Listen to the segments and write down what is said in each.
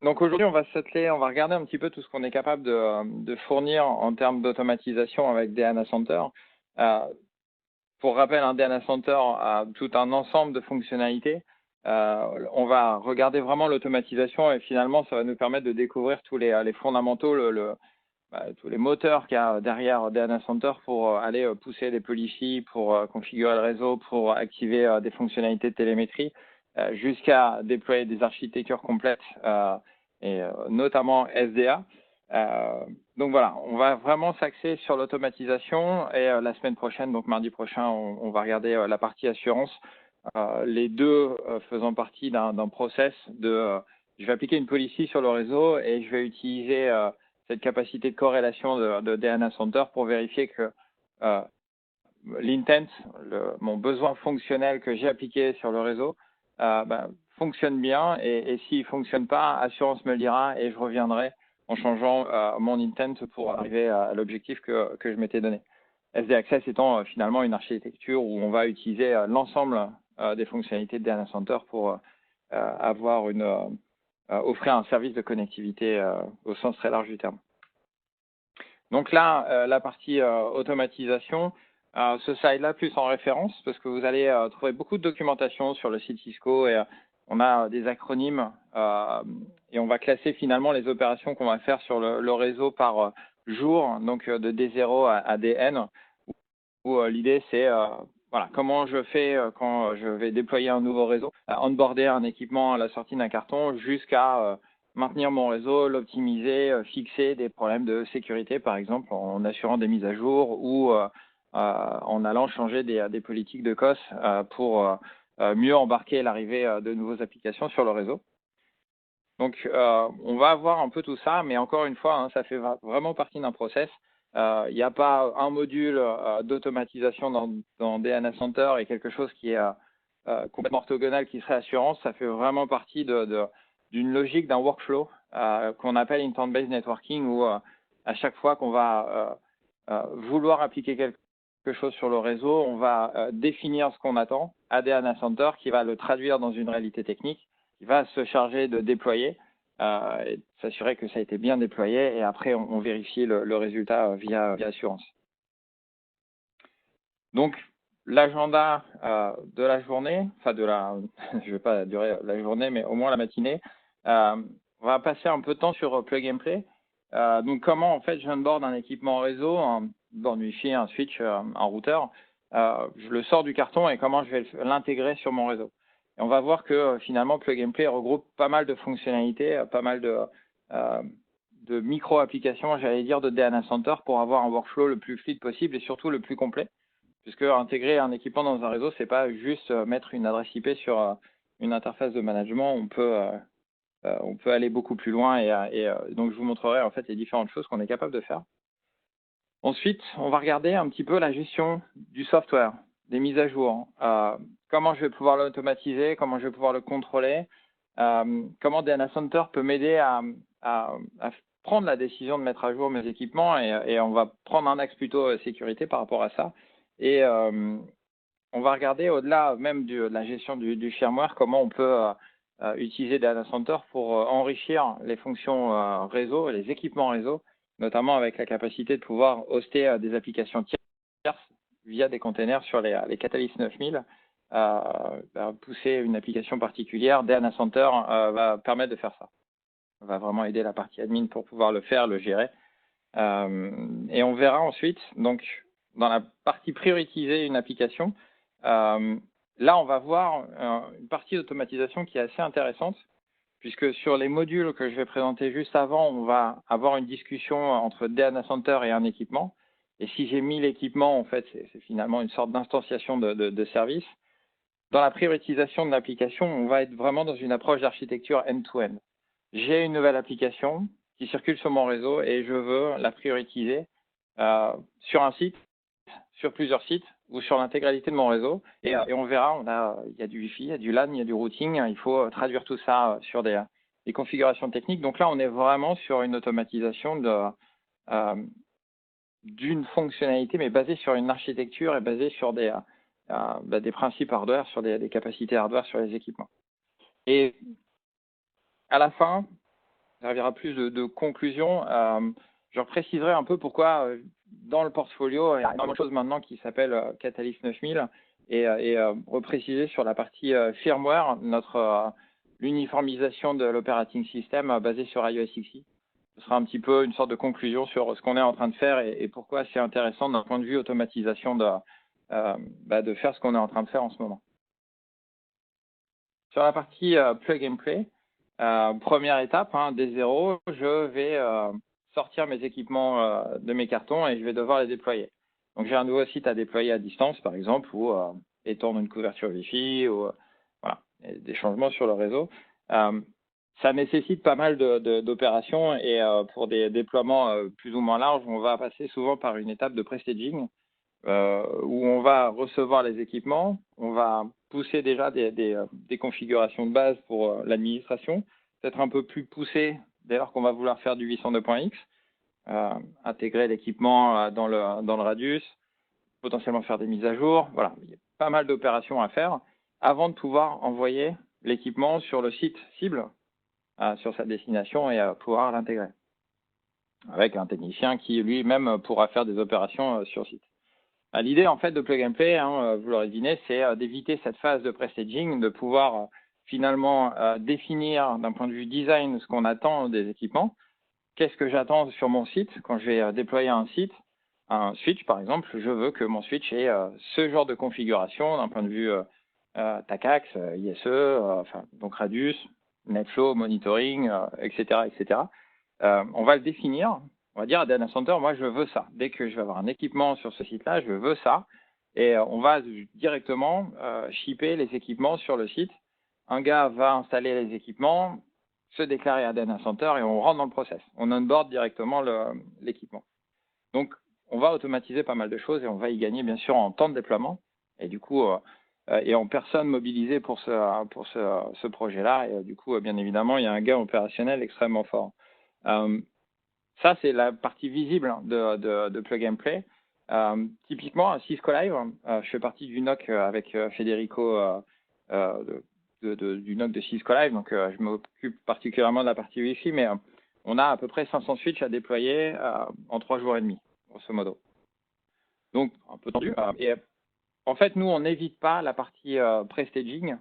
Donc aujourd'hui, on va s'atteler, on va regarder un petit peu tout ce qu'on est capable de fournir en termes d'automatisation avec DNA Center. Pour rappel, un DNA Center a tout un ensemble de fonctionnalités. On va regarder vraiment l'automatisation et finalement, ça va nous permettre de découvrir tous les fondamentaux, tous les moteurs qu'il y a derrière DNA Center pour aller pousser des policies, pour configurer le réseau, pour activer des fonctionnalités de télémétrie, jusqu'à déployer des architectures complètes et notamment SDA. Donc voilà, on va vraiment s'axer sur l'automatisation et la semaine prochaine, donc mardi prochain, on va regarder la partie assurance, les deux faisant partie d'un process de je vais appliquer une policy sur le réseau et je vais utiliser cette capacité de corrélation de DNA Center pour vérifier que l'intent, mon besoin fonctionnel que j'ai appliqué sur le réseau, fonctionne bien et s'il ne fonctionne pas, Assurance me le dira et je reviendrai en changeant mon intent pour arriver à l'objectif que je m'étais donné. SD Access étant finalement une architecture où on va utiliser l'ensemble des fonctionnalités de DNA Center pour offrir un service de connectivité au sens très large du terme. Donc là, la partie automatisation, ce slide-là plus en référence parce que vous allez trouver beaucoup de documentation sur le site Cisco et on a des acronymes et on va classer finalement les opérations qu'on va faire sur le réseau par jour, donc de D0 à DN, où l'idée c'est voilà, comment je fais quand je vais déployer un nouveau réseau, onboarder un équipement à la sortie d'un carton jusqu'à maintenir mon réseau, l'optimiser, fixer des problèmes de sécurité, par exemple, en assurant des mises à jour ou en allant changer des politiques de COS pour mieux embarquer l'arrivée de nouvelles applications sur le réseau. Donc, on va avoir un peu tout ça, mais encore une fois, hein, ça fait vraiment partie d'un process. Il n'y a pas un module d'automatisation dans DNA Center et quelque chose qui est complètement orthogonal qui serait assurance. Ça fait vraiment partie d'une logique, d'un workflow qu'on appelle intent-based networking où à chaque fois qu'on va vouloir appliquer quelque chose sur le réseau, on va définir ce qu'on attend à DNA Center qui va le traduire dans une réalité technique, qui va se charger de déployer et s'assurer que ça a été bien déployé et après on vérifie le résultat via assurance. Donc l'agenda de la journée, enfin je ne vais pas durer la journée, mais au moins la matinée, on va passer un peu de temps sur Plug and Play. Donc comment en fait j'onboard un équipement réseau, un borne Wi-Fi, un switch, un routeur, je le sors du carton et comment je vais l'intégrer sur mon réseau. Et on va voir que finalement Plug and Play regroupe pas mal de fonctionnalités, pas mal de micro-applications, j'allais dire, de DNA Center pour avoir un workflow le plus fluide possible et surtout le plus complet. Puisque intégrer un équipement dans un réseau, c'est pas juste mettre une adresse IP sur une interface de management. On peut aller beaucoup plus loin et donc je vous montrerai en fait les différentes choses qu'on est capable de faire. Ensuite, on va regarder un petit peu la gestion du software, des mises à jour. Comment je vais pouvoir l'automatiser, comment je vais pouvoir le contrôler, comment DNA Center peut m'aider à prendre la décision de mettre à jour mes équipements et on va prendre un axe plutôt sécurité par rapport à ça. Et on va regarder au-delà même de la gestion du firmware, comment on peut utiliser DNA Center pour enrichir les fonctions réseau, les équipements réseau, notamment avec la capacité de pouvoir hoster des applications tierces via des containers sur les Catalyst 9000. Pousser une application particulière, DNA Center va permettre de faire ça. On va vraiment aider la partie admin pour pouvoir le faire, le gérer. Et on verra ensuite, donc, dans la partie prioriser une application, là, on va voir une partie d'automatisation qui est assez intéressante, puisque sur les modules que je vais présenter juste avant, on va avoir une discussion entre DNA Center et un équipement. Et si j'ai mis l'équipement, en fait, c'est finalement une sorte d'instanciation de service. Dans la prioritisation de l'application, on va être vraiment dans une approche d'architecture end-to-end. J'ai une nouvelle application qui circule sur mon réseau et je veux la prioriser sur un site, sur plusieurs sites ou sur l'intégralité de mon réseau. Et on verra, il y a du Wi-Fi, il y a du LAN, il y a du routing. Il faut traduire tout ça sur des configurations techniques. Donc là, on est vraiment sur une automatisation d'une fonctionnalité, mais basée sur une architecture et basée sur des principes hardware, sur des capacités hardware sur les équipements. Et à la fin, servira plus de conclusion. Je préciserai un peu pourquoi dans le portfolio, il y a énormément de choses maintenant qui s'appellent Catalyst 9000 et repréciser sur la partie firmware, l'uniformisation de l'operating system basé sur iOS XE. Ce sera un petit peu une sorte de conclusion sur ce qu'on est en train de faire et pourquoi c'est intéressant d'un point de vue automatisation de faire ce qu'on est en train de faire en ce moment. Sur la partie plug and play, première étape, dès zéro, je vais sortir mes équipements de mes cartons et je vais devoir les déployer. Donc j'ai un nouveau site à déployer à distance, par exemple, ou étendre une couverture Wi-Fi, ou voilà, des changements sur le réseau. Ça nécessite pas mal d'opérations et pour des déploiements plus ou moins larges, on va passer souvent par une étape de pre-staging où on va recevoir les équipements, on va pousser déjà des configurations de base pour l'administration, peut-être un peu plus poussé dès lors qu'on va vouloir faire du 802.x, intégrer l'équipement dans le radius, potentiellement faire des mises à jour. Voilà, il y a pas mal d'opérations à faire avant de pouvoir envoyer l'équipement sur le site cible, sur sa destination et pouvoir l'intégrer avec un technicien qui lui-même pourra faire des opérations sur site. L'idée en fait de plug and play, vous l'aurez deviné, c'est d'éviter cette phase de pre-staging, de pouvoir finalement définir d'un point de vue design ce qu'on attend des équipements. Qu'est-ce que j'attends sur mon site quand je vais déployer un switch par exemple, je veux que mon switch ait ce genre de configuration d'un point de vue TACAX, ISE, donc Radius, NetFlow, monitoring, etc. On va le définir. On va dire à Data Center, moi, je veux ça. Dès que je vais avoir un équipement sur ce site-là, je veux ça. Et on va directement shipper les équipements sur le site. Un gars va installer les équipements, se déclarer à Data Center et on rentre dans le process. On onboard directement l'équipement. Donc, on va automatiser pas mal de choses et on va y gagner, bien sûr, en temps de déploiement. Et du coup, et en personnes mobilisées pour ce projet-là. Et du coup, bien évidemment, il y a un gain opérationnel extrêmement fort. Ça, c'est la partie visible de Plug and Play. Typiquement, à Cisco Live, je fais partie du NOC avec Federico du NOC de Cisco Live, donc je m'occupe particulièrement de la partie Wi-Fi, mais on a à peu près 500 switches à déployer en 3 jours et demi, grosso modo. Donc, un peu tendu. Et en fait, nous, on n'évite pas la partie pre-staging,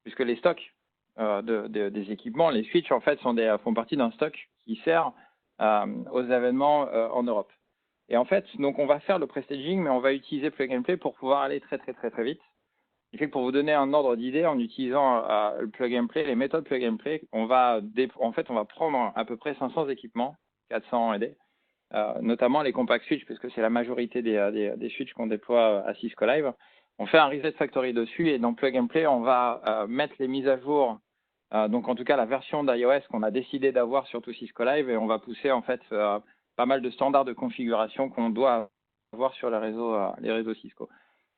puisque les stocks des équipements, les switches, en fait, font partie d'un stock qui sert aux événements en Europe. Et en fait, donc on va faire le pre-staging, mais on va utiliser Plug and Play pour pouvoir aller très vite. Ce qui fait que pour vous donner un ordre d'idée, en utilisant le Plug and Play, les méthodes Plug and Play, on va prendre à peu près 500 équipements, 400 AD, notamment les compact switch, puisque c'est la majorité des switches qu'on déploie à Cisco Live. On fait un reset factory dessus et dans Plug and Play, on va mettre les mises à jour, donc en tout cas la version d'iOS qu'on a décidé d'avoir sur tout Cisco Live, et on va pousser en fait pas mal de standards de configuration qu'on doit avoir sur les réseaux Cisco,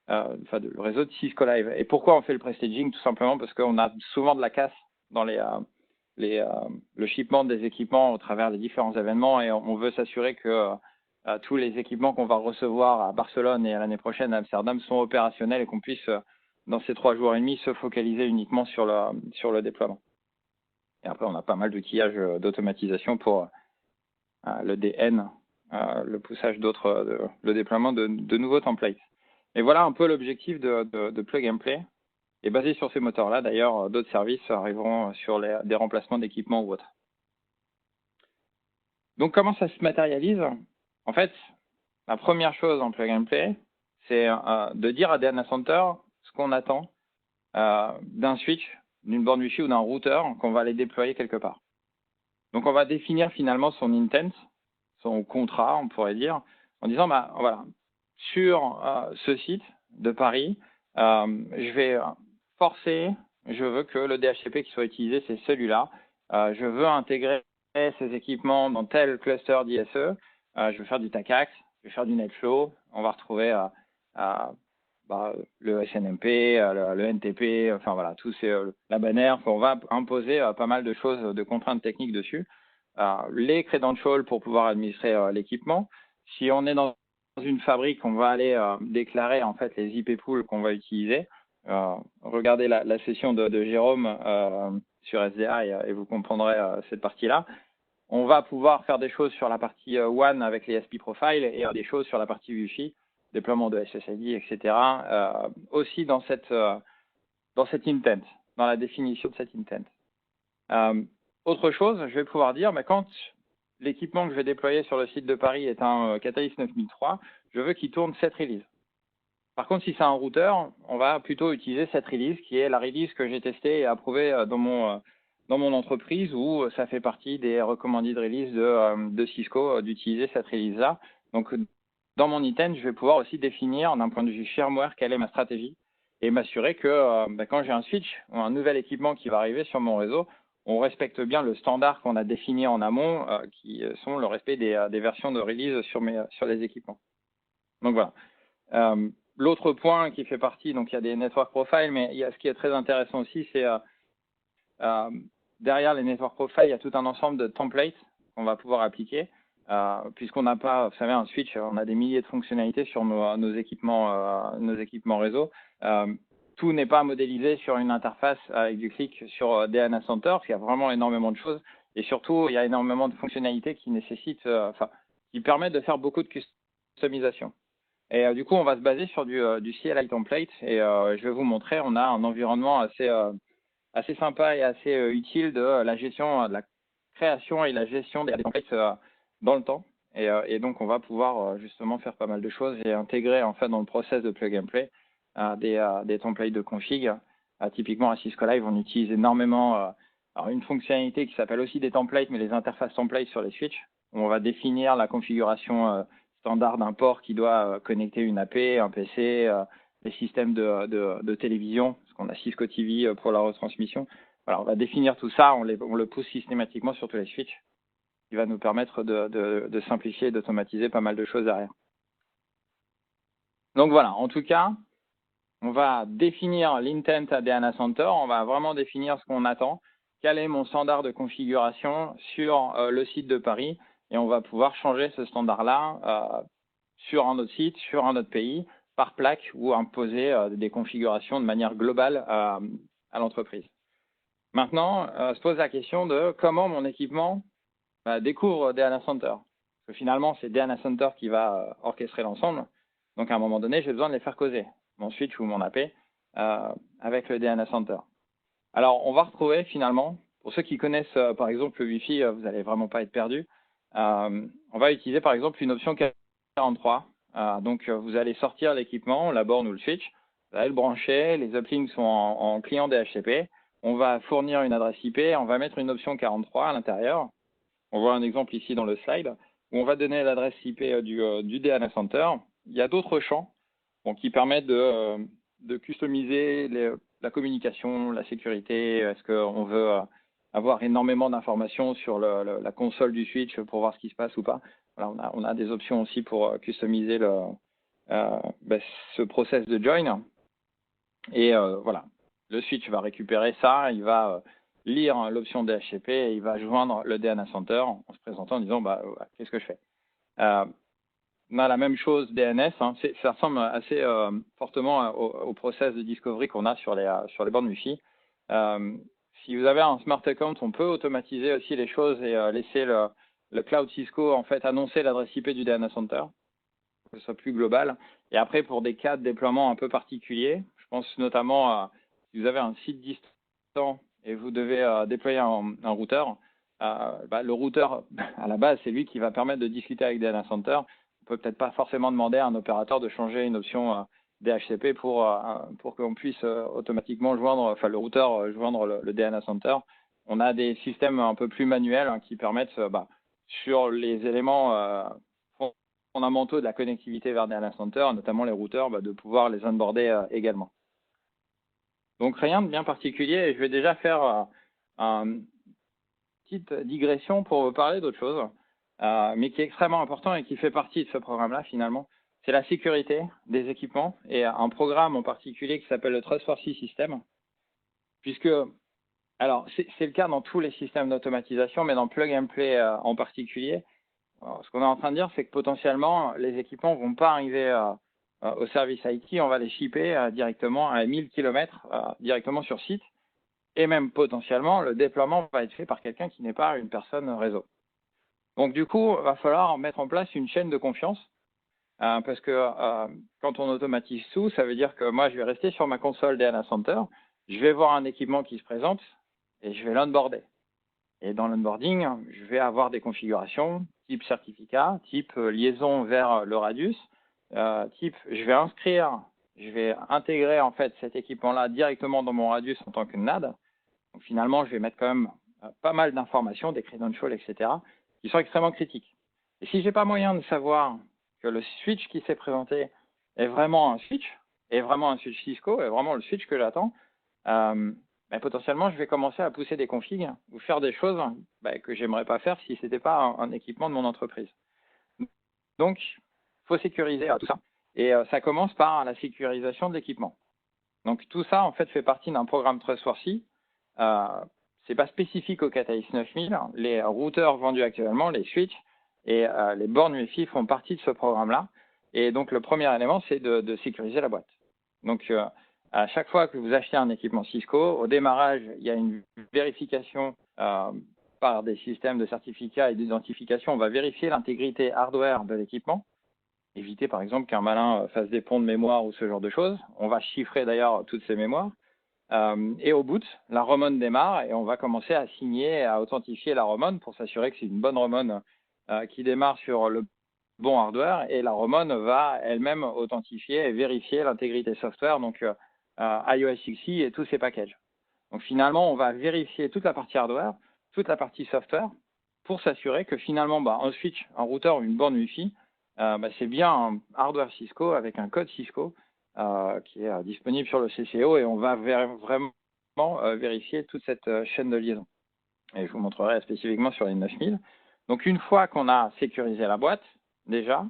le réseau de Cisco Live. Et pourquoi on fait le pre-staging? Tout simplement parce qu'on a souvent de la casse dans le shipment des équipements au travers des différents événements, et on veut s'assurer que tous les équipements qu'on va recevoir à Barcelone et à l'année prochaine à Amsterdam sont opérationnels et qu'on puisse, dans ces 3 jours et demi, se focaliser uniquement sur le déploiement. Et après, on a pas mal d'outillages d'automatisation pour le DN, le poussage le déploiement de nouveaux templates. Et voilà un peu l'objectif de Plug and Play. Et basé sur ces moteurs-là, d'ailleurs, d'autres services arriveront sur des remplacements d'équipements ou autres. Donc, comment ça se matérialise? En fait, la première chose en Plug and Play, c'est de dire à Data Center ce qu'on attend d'un switch, d'une borne Wi-Fi ou d'un routeur qu'on va aller déployer quelque part. Donc, on va définir finalement son intent, son contrat, on pourrait dire, en disant, voilà, sur ce site de Paris, je vais je veux que le DHCP qui soit utilisé, c'est celui-là. Je veux intégrer ces équipements dans tel cluster d'ISE. Je veux faire du TACAX, je vais faire du NetFlow. On va retrouver le SNMP, le NTP, enfin voilà, la bannière. On va imposer pas mal de choses, de contraintes techniques dessus. Les credentials pour pouvoir administrer l'équipement. Si on est dans une fabrique, on va aller déclarer en fait les IP pools qu'on va utiliser. Regardez la session de Jérôme sur SDA et vous comprendrez cette partie-là. on va pouvoir faire des choses sur la partie WAN avec les SP Profile et des choses sur la partie Wi-Fi, déploiement de SSID, etc. Aussi dans cet intent, dans la définition de cet intent. Autre chose, je vais pouvoir dire, quand l'équipement que je vais déployer sur le site de Paris est un Catalyst 9003, je veux qu'il tourne cette release. Par contre, si c'est un routeur, on va plutôt utiliser cette release qui est la release que j'ai testée et approuvée dans mon entreprise où ça fait partie des recommanded release de Cisco d'utiliser cette release-là. Donc, dans mon intent, je vais pouvoir aussi définir d'un point de vue firmware quelle est ma stratégie et m'assurer que quand j'ai un switch ou un nouvel équipement qui va arriver sur mon réseau, on respecte bien le standard qu'on a défini en amont, qui sont le respect des versions de release sur les équipements. Donc voilà. L'autre point qui fait partie, donc il y a des network profiles, mais il y a ce qui est très intéressant aussi, c'est derrière les network profiles, il y a tout un ensemble de templates qu'on va pouvoir appliquer, puisqu'on n'a pas, vous savez, un switch, on a des milliers de fonctionnalités sur nos équipements réseau. Tout n'est pas modélisé sur une interface avec du clic sur DNA Center, parce qu'il y a vraiment énormément de choses, et surtout, il y a énormément de fonctionnalités qui nécessitent, qui permettent de faire beaucoup de customisation. Et du coup, on va se baser sur du CLI template, et je vais vous montrer, on a un environnement assez sympa et assez utile de la gestion, de la création et la gestion des templates dans le temps. Et donc, on va pouvoir justement faire pas mal de choses et intégrer en fait dans le process de plug and play des templates de config. Typiquement, à Cisco Live, on utilise énormément alors une fonctionnalité qui s'appelle aussi des templates, mais les interfaces templates sur les switches, où on va définir la configuration standard d'un port qui doit connecter une AP, un PC, les systèmes de télévision, parce qu'on a Cisco TV pour la retransmission. Voilà, on va définir tout ça, on le pousse systématiquement sur tous les switches, qui va nous permettre de simplifier et d'automatiser pas mal de choses derrière. Donc voilà, en tout cas, on va définir l'intent à DNA Center, on va vraiment définir ce qu'on attend, quel est mon standard de configuration sur le site de Paris, et on va pouvoir changer ce standard-là sur un autre site, sur un autre pays, par plaque ou imposer des configurations de manière globale à l'entreprise. Maintenant, se pose la question de comment mon équipement découvre DNA Center. Parce que finalement, c'est DNA Center qui va orchestrer l'ensemble. Donc, à un moment donné, j'ai besoin de les faire causer, mon switch ou mon AP, avec le DNA Center. Alors, on va retrouver finalement, pour ceux qui connaissent par exemple le Wi-Fi, vous n'allez vraiment pas être perdu. On va utiliser par exemple une option 43. Donc, vous allez sortir l'équipement, la borne ou le switch, vous allez le brancher, les uplinks sont en client DHCP. On va fournir une adresse IP, on va mettre une option 43 à l'intérieur. On voit un exemple ici dans le slide où on va donner l'adresse IP du DNA Center. Il y a d'autres champs qui permettent de customiser la communication, la sécurité. Est-ce qu'on veut avoir énormément d'informations sur la console du switch pour voir ce qui se passe ou pas? Voilà, on a des options aussi pour customiser ce process de join. Et voilà, le switch va récupérer ça, il va lire l'option DHCP et il va joindre le DNA Center en se présentant en disant qu'est-ce que je fais. On a la même chose DNS, ça ressemble assez fortement au process de discovery qu'on a sur les bornes Wi-Fi. Si vous avez un smart account, on peut automatiser aussi les choses et laisser le cloud Cisco en fait annoncer l'adresse IP du DNA Center pour que ce soit plus global. Et après, pour des cas de déploiement un peu particuliers, je pense notamment à si vous avez un site distant et vous devez déployer un routeur, le routeur, à la base, c'est lui qui va permettre de discuter avec DNA Center. On peut peut-être pas forcément demander à un opérateur de changer une option DHCP pour qu'on puisse automatiquement joindre, le routeur joindre le DNA Center. On a des systèmes un peu plus manuels qui permettent, sur les éléments fondamentaux de la connectivité vers DNA Center, notamment les routeurs, de pouvoir les onboarder également. Donc rien de bien particulier, et je vais déjà faire une petite digression pour vous parler d'autre chose, mais qui est extrêmement important et qui fait partie de ce programme-là finalement. C'est la sécurité des équipements et un programme en particulier qui s'appelle le Trust4C System, puisque, alors c'est le cas dans tous les systèmes d'automatisation, mais dans Plug and Play en particulier. Alors, ce qu'on est en train de dire, c'est que potentiellement, les équipements ne vont pas arriver au service IT, on va les shipper directement à 1000 km directement sur site, et même potentiellement, le déploiement va être fait par quelqu'un qui n'est pas une personne réseau. Donc, du coup, il va falloir mettre en place une chaîne de confiance parce que quand on automatise tout, ça veut dire que moi, je vais rester sur ma console DNA Center, je vais voir un équipement qui se présente et je vais l'onboarder. Et dans l'onboarding, je vais avoir des configurations type certificat, type liaison vers le radius, type je vais inscrire, je vais intégrer en fait cet équipement-là directement dans mon radius en tant que NAD. Donc finalement, je vais mettre quand même pas mal d'informations, des credentials, etc., qui sont extrêmement critiques. Et si je n'ai pas moyen de savoir que le switch qui s'est présenté est vraiment un switch, Cisco, est vraiment le switch que j'attends, mais potentiellement, je vais commencer à pousser des configs ou faire des choses que j'aimerais pas faire si ce n'était pas un équipement de mon entreprise. Donc, il faut sécuriser tout ça. Et ça commence par la sécurisation de l'équipement. Donc, tout ça, en fait, fait partie d'un programme Trustworthy. C'est pas spécifique au Catalyst 9000. Les routeurs vendus actuellement, les switches et les bornes Wi-Fi font partie de ce programme-là. Et donc, le premier élément, c'est de sécuriser la boîte. Donc, à chaque fois que vous achetez un équipement Cisco, au démarrage, il y a une vérification par des systèmes de certificat et d'identification. On va vérifier l'intégrité hardware de l'équipement. Éviter, par exemple, qu'un malin fasse des ponts de mémoire ou ce genre de choses. On va chiffrer d'ailleurs toutes ces mémoires. Et au bout, la ROMON démarre et on va commencer à signer, à authentifier la ROMON pour s'assurer que c'est une bonne ROMON qui démarre sur le bon hardware et la ROMON va elle-même authentifier et vérifier l'intégrité software, donc iOS XE et tous ces packages. Donc finalement, on va vérifier toute la partie hardware, toute la partie software pour s'assurer que finalement, un switch, un routeur ou une borne Wi-Fi, c'est bien un hardware Cisco avec un code Cisco qui est disponible sur le CCO et on va vraiment vérifier toute cette chaîne de liaison. Et je vous montrerai spécifiquement sur les 9000. Donc une fois qu'on a sécurisé la boîte, déjà,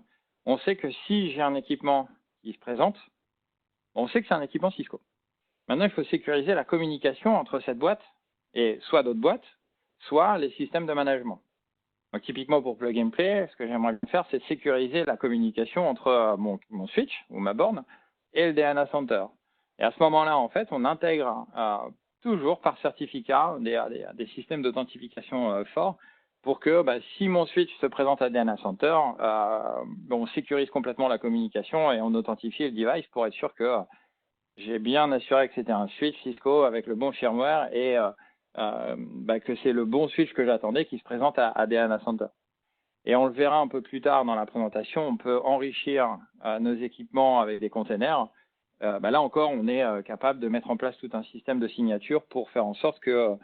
on sait que si j'ai un équipement qui se présente, on sait que c'est un équipement Cisco. Maintenant, il faut sécuriser la communication entre cette boîte et soit d'autres boîtes, soit les systèmes de management. Donc, typiquement pour Plug and Play, ce que j'aimerais faire, c'est sécuriser la communication entre mon switch ou ma borne et le DNA Center. Et à ce moment-là, en fait, on intègre toujours par certificat des systèmes d'authentification forts pour que si mon switch se présente à DNA Center, on sécurise complètement la communication et on authentifie le device pour être sûr que j'ai bien assuré que c'était un switch Cisco avec le bon firmware et que c'est le bon switch que j'attendais qui se présente à DNA Center. Et on le verra un peu plus tard dans la présentation, on peut enrichir nos équipements avec des containers. Là encore, on est capable de mettre en place tout un système de signature pour faire en sorte que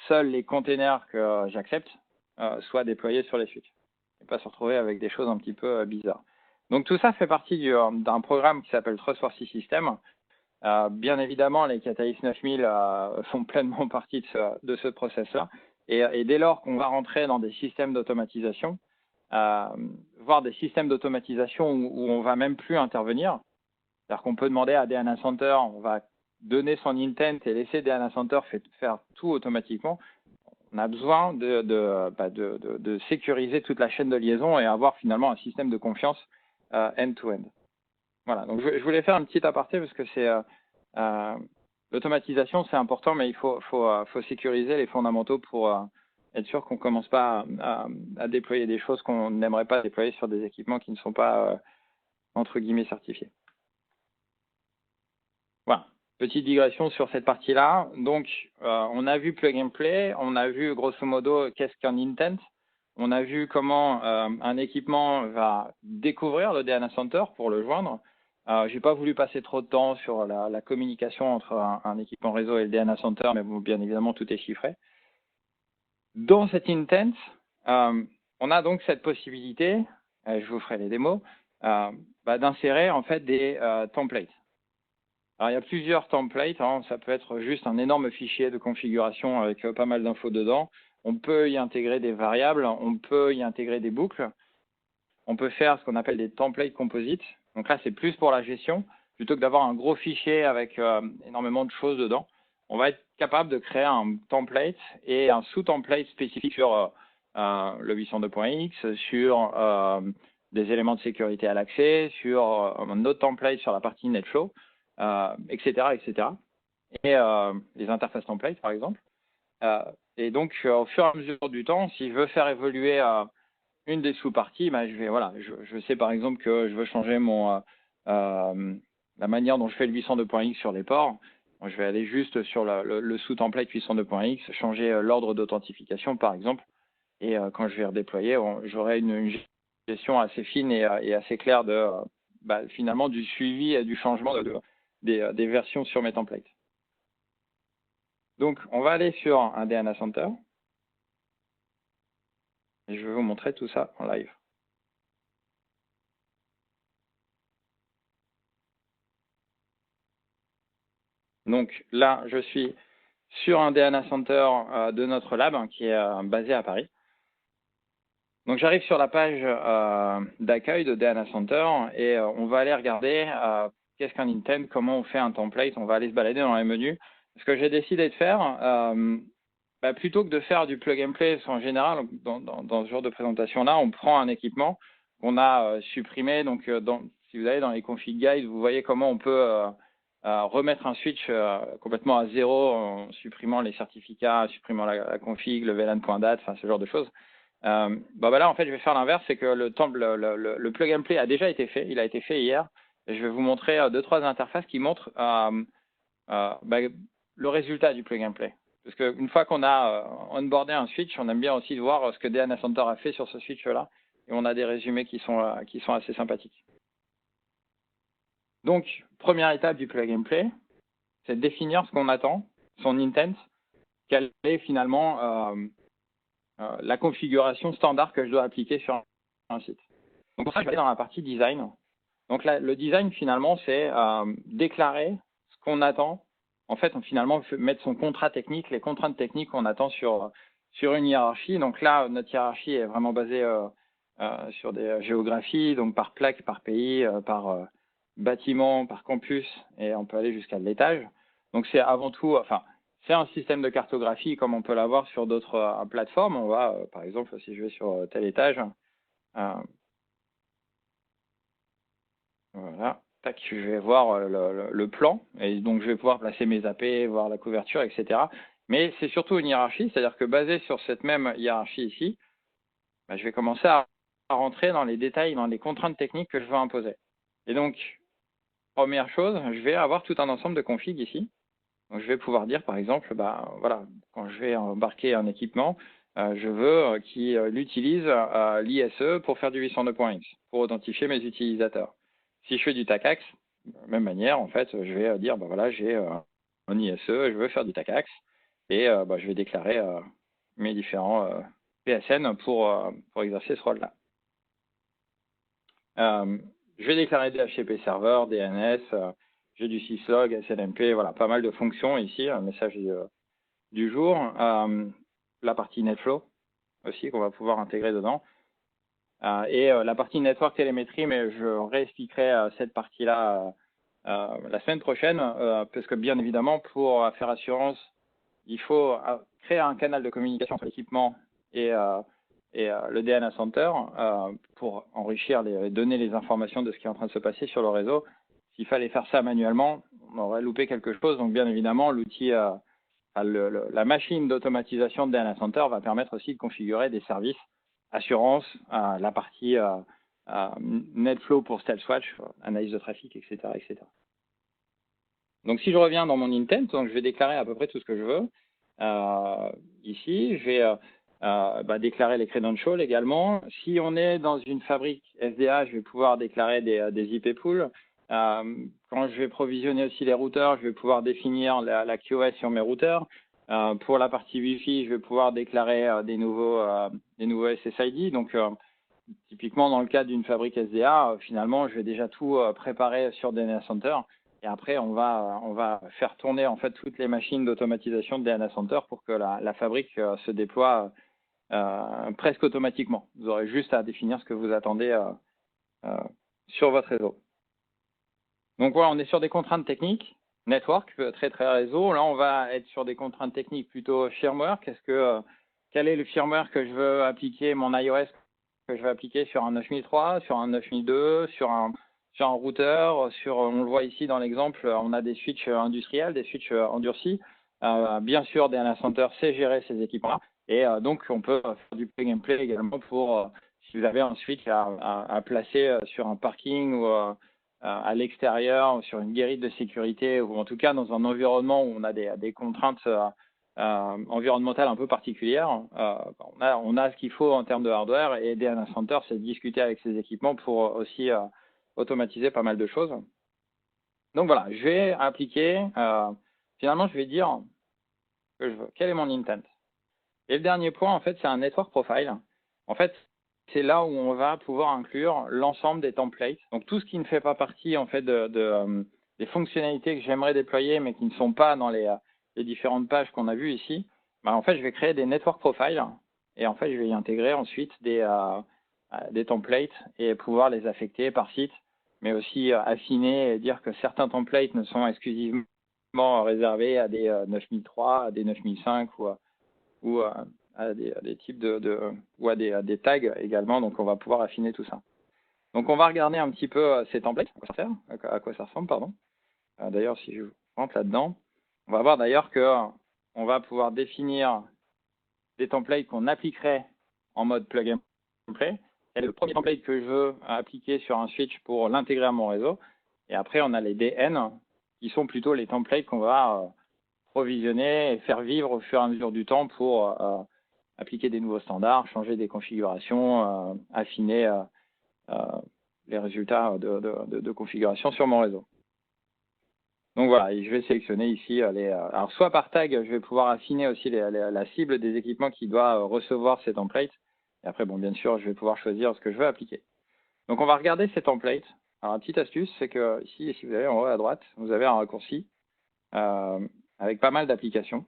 seuls les containers que j'accepte soient déployés sur les switches et pas se retrouver avec des choses un petit peu bizarres. Donc tout ça fait partie d'un programme qui s'appelle Trustworthy System. Bien évidemment, les Catalyst 9000 font pleinement partie de ce process-là. Et dès lors qu'on va rentrer dans des systèmes d'automatisation, voire des systèmes d'automatisation où on ne va même plus intervenir, c'est-à-dire qu'on peut demander à DNA Center, on va donner son intent et laisser DNA Center faire tout automatiquement. On a besoin de sécuriser toute la chaîne de liaison et avoir finalement un système de confiance end-to-end. Voilà, donc je voulais faire un petit aparté parce que c'est l'automatisation, c'est important, mais il faut sécuriser les fondamentaux pour être sûr qu'on ne commence pas à déployer des choses qu'on n'aimerait pas déployer sur des équipements qui ne sont pas, entre guillemets, certifiés. Voilà, petite digression sur cette partie-là. Donc, on a vu Plug and Play, on a vu grosso modo qu'est-ce qu'un intent. On a vu comment un équipement va découvrir le DNA Center pour le joindre. Je n'ai pas voulu passer trop de temps sur la communication entre un équipement réseau et le DNA Center, mais bon, bien évidemment, tout est chiffré. Dans cet intent, on a donc cette possibilité, je vous ferai les démos, d'insérer en fait des templates. Alors, il y a plusieurs templates, ça peut être juste un énorme fichier de configuration avec pas mal d'infos dedans. On peut y intégrer des variables, on peut y intégrer des boucles. On peut faire ce qu'on appelle des templates composites. Donc là, c'est plus pour la gestion. Plutôt que d'avoir un gros fichier avec énormément de choses dedans, on va être capable de créer un template et un sous-template spécifique sur le 802.x, sur des éléments de sécurité à l'accès, sur un autre template sur la partie NetFlow, etc., etc. Et les interfaces templates, par exemple. Et donc, au fur et à mesure du temps, si je veux faire évoluer une des sous-parties, bah, je sais par exemple que je veux changer la manière dont je fais le 802.x sur les ports. Bon, je vais aller juste sur le sous-template 802.x, changer l'ordre d'authentification par exemple. Et quand je vais redéployer, j'aurai une gestion assez fine et assez claire de finalement du suivi et du changement des versions sur mes templates. Donc, on va aller sur un DNA Center. Et je vais vous montrer tout ça en live. Donc là, je suis sur un DNA Center de notre lab qui est basé à Paris. Donc j'arrive sur la page d'accueil de DNA Center et on va aller regarder qu'est-ce qu'un intent, comment on fait un template. On va aller se balader dans les menus. Ce que j'ai décidé de faire, plutôt que de faire du plug and play en général, dans ce genre de présentation-là, on prend un équipement qu'on a supprimé. Donc si vous allez dans les config guides, vous voyez comment on peut remettre un switch complètement à zéro en supprimant les certificats, en supprimant la config, le VLAN.dat, enfin ce genre de choses. Là, en fait, je vais faire l'inverse, c'est que le plug and play a déjà été fait. Il a été fait hier. Et je vais vous montrer 2-3 interfaces qui montrent le résultat du plug and play. Parce qu'une fois qu'on a onboardé un switch, on aime bien aussi voir ce que DNA Center a fait sur ce switch-là. Et on a des résumés qui sont assez sympathiques. Donc, première étape du plug and play, c'est de définir ce qu'on attend, son intent, quelle est finalement la configuration standard que je dois appliquer sur un site. Donc pour ça, je vais aller dans la partie design. Donc là, le design, finalement, c'est déclarer ce qu'on attend. En fait, finalement, mettre son contrat technique, les contraintes techniques qu'on attend sur une hiérarchie. Donc là, notre hiérarchie est vraiment basée sur des géographies, donc par plaque, par pays, par bâtiment, par campus, et on peut aller jusqu'à l'étage. Donc c'est avant tout, c'est un système de cartographie comme on peut l'avoir sur d'autres plateformes. On va, par exemple, si je vais sur tel étage, voilà, tac, je vais voir le plan, et donc je vais pouvoir placer mes AP, voir la couverture, etc. Mais c'est surtout une hiérarchie, c'est-à-dire que basé sur cette même hiérarchie ici, je vais commencer à rentrer dans les détails, dans les contraintes techniques que je veux imposer. Et donc, première chose, je vais avoir tout un ensemble de configs ici. Donc, je vais pouvoir dire, par exemple, voilà, quand je vais embarquer un équipement, je veux qu'il utilise l'ISE pour faire du 802.x, pour authentifier mes utilisateurs. Si je fais du TACAX, de la même manière, en fait, je vais dire, voilà, j'ai un ISE, je veux faire du TACAX, et je vais déclarer mes différents PSN pour exercer ce rôle-là. Je vais déclarer des HTTP serveurs, DNS, j'ai du syslog, SNMP, voilà, pas mal de fonctions ici, un message du jour. La partie NetFlow aussi qu'on va pouvoir intégrer dedans. Et la partie Network Télémétrie, mais je réexpliquerai cette partie-là la semaine prochaine, parce que bien évidemment, pour faire assurance, il faut créer un canal de communication entre l'équipement et le DNA Center pour enrichir donner les informations de ce qui est en train de se passer sur le réseau. S'il fallait faire ça manuellement, on aurait loupé quelque chose. Donc, bien évidemment, l'outil, la machine d'automatisation de DNA Center va permettre aussi de configurer des services assurance, la partie NetFlow pour StealthWatch, analyse de trafic, etc., etc. Donc, si je reviens dans mon intent, donc je vais déclarer à peu près tout ce que je veux. Ici, je vais déclarer les credentials également. Si on est dans une fabrique SDA, je vais pouvoir déclarer des IP pools. Quand je vais provisionner aussi les routeurs, je vais pouvoir définir la QoS sur mes routeurs. Pour la partie Wi-Fi, je vais pouvoir déclarer des nouveaux SSID. Donc, typiquement, dans le cadre d'une fabrique SDA, finalement, je vais déjà tout préparer sur DNA Center. Et après, on va faire tourner en fait toutes les machines d'automatisation de DNA Center pour que la fabrique se déploie presque automatiquement. Vous aurez juste à définir ce que vous attendez sur votre réseau. Donc voilà, on est sur des contraintes techniques, network, très réseau. Là, on va être sur des contraintes techniques plutôt firmware. Quel est le firmware que je veux appliquer, mon iOS que je vais appliquer sur un 9003, sur un 9002, sur un routeur, on le voit ici dans l'exemple, on a des switches industriels, des switches endurcis. Bien sûr, DNA Center sait gérer ces équipements-là. Et donc, on peut faire du plug and play également pour, si vous avez un switch à placer sur un parking ou à l'extérieur, sur une guérite de sécurité, ou en tout cas dans un environnement où on a des contraintes environnementales un peu particulières, on a ce qu'il faut en termes de hardware, et DNA Center, c'est de discuter avec ces équipements pour aussi automatiser pas mal de choses. Donc voilà, je vais appliquer, finalement je vais dire que je veux, quel est mon intent. Et le dernier point, en fait, c'est un network profile. En fait, c'est là où on va pouvoir inclure l'ensemble des templates. Donc, tout ce qui ne fait pas partie, en fait, des fonctionnalités que j'aimerais déployer, mais qui ne sont pas dans les différentes pages qu'on a vues ici, en fait, je vais créer des network profiles. Et en fait, je vais y intégrer ensuite des templates et pouvoir les affecter par site, mais aussi affiner et dire que certains templates ne sont exclusivement réservés à des 9003, à des 9005 ou à des types ou à des tags également. Donc, on va pouvoir affiner tout ça. Donc, on va regarder un petit peu ces templates, à quoi ça ressemble, pardon. D'ailleurs, si je rentre là-dedans, on va voir d'ailleurs qu'on va pouvoir définir des templates qu'on appliquerait en mode plug and play. C'est le premier template que je veux appliquer sur un switch pour l'intégrer à mon réseau. Et après, on a les DN, qui sont plutôt les templates qu'on va provisionner et faire vivre au fur et à mesure du temps pour appliquer des nouveaux standards, changer des configurations, affiner les résultats de configuration sur mon réseau. Donc voilà, et je vais sélectionner ici alors soit par tag, je vais pouvoir affiner aussi la cible des équipements qui doit recevoir ces templates. Et après, bon, bien sûr, je vais pouvoir choisir ce que je veux appliquer. Donc on va regarder ces templates. Alors, une petite astuce, c'est que ici, si vous allez en haut à droite, vous avez un raccourci avec pas mal d'applications.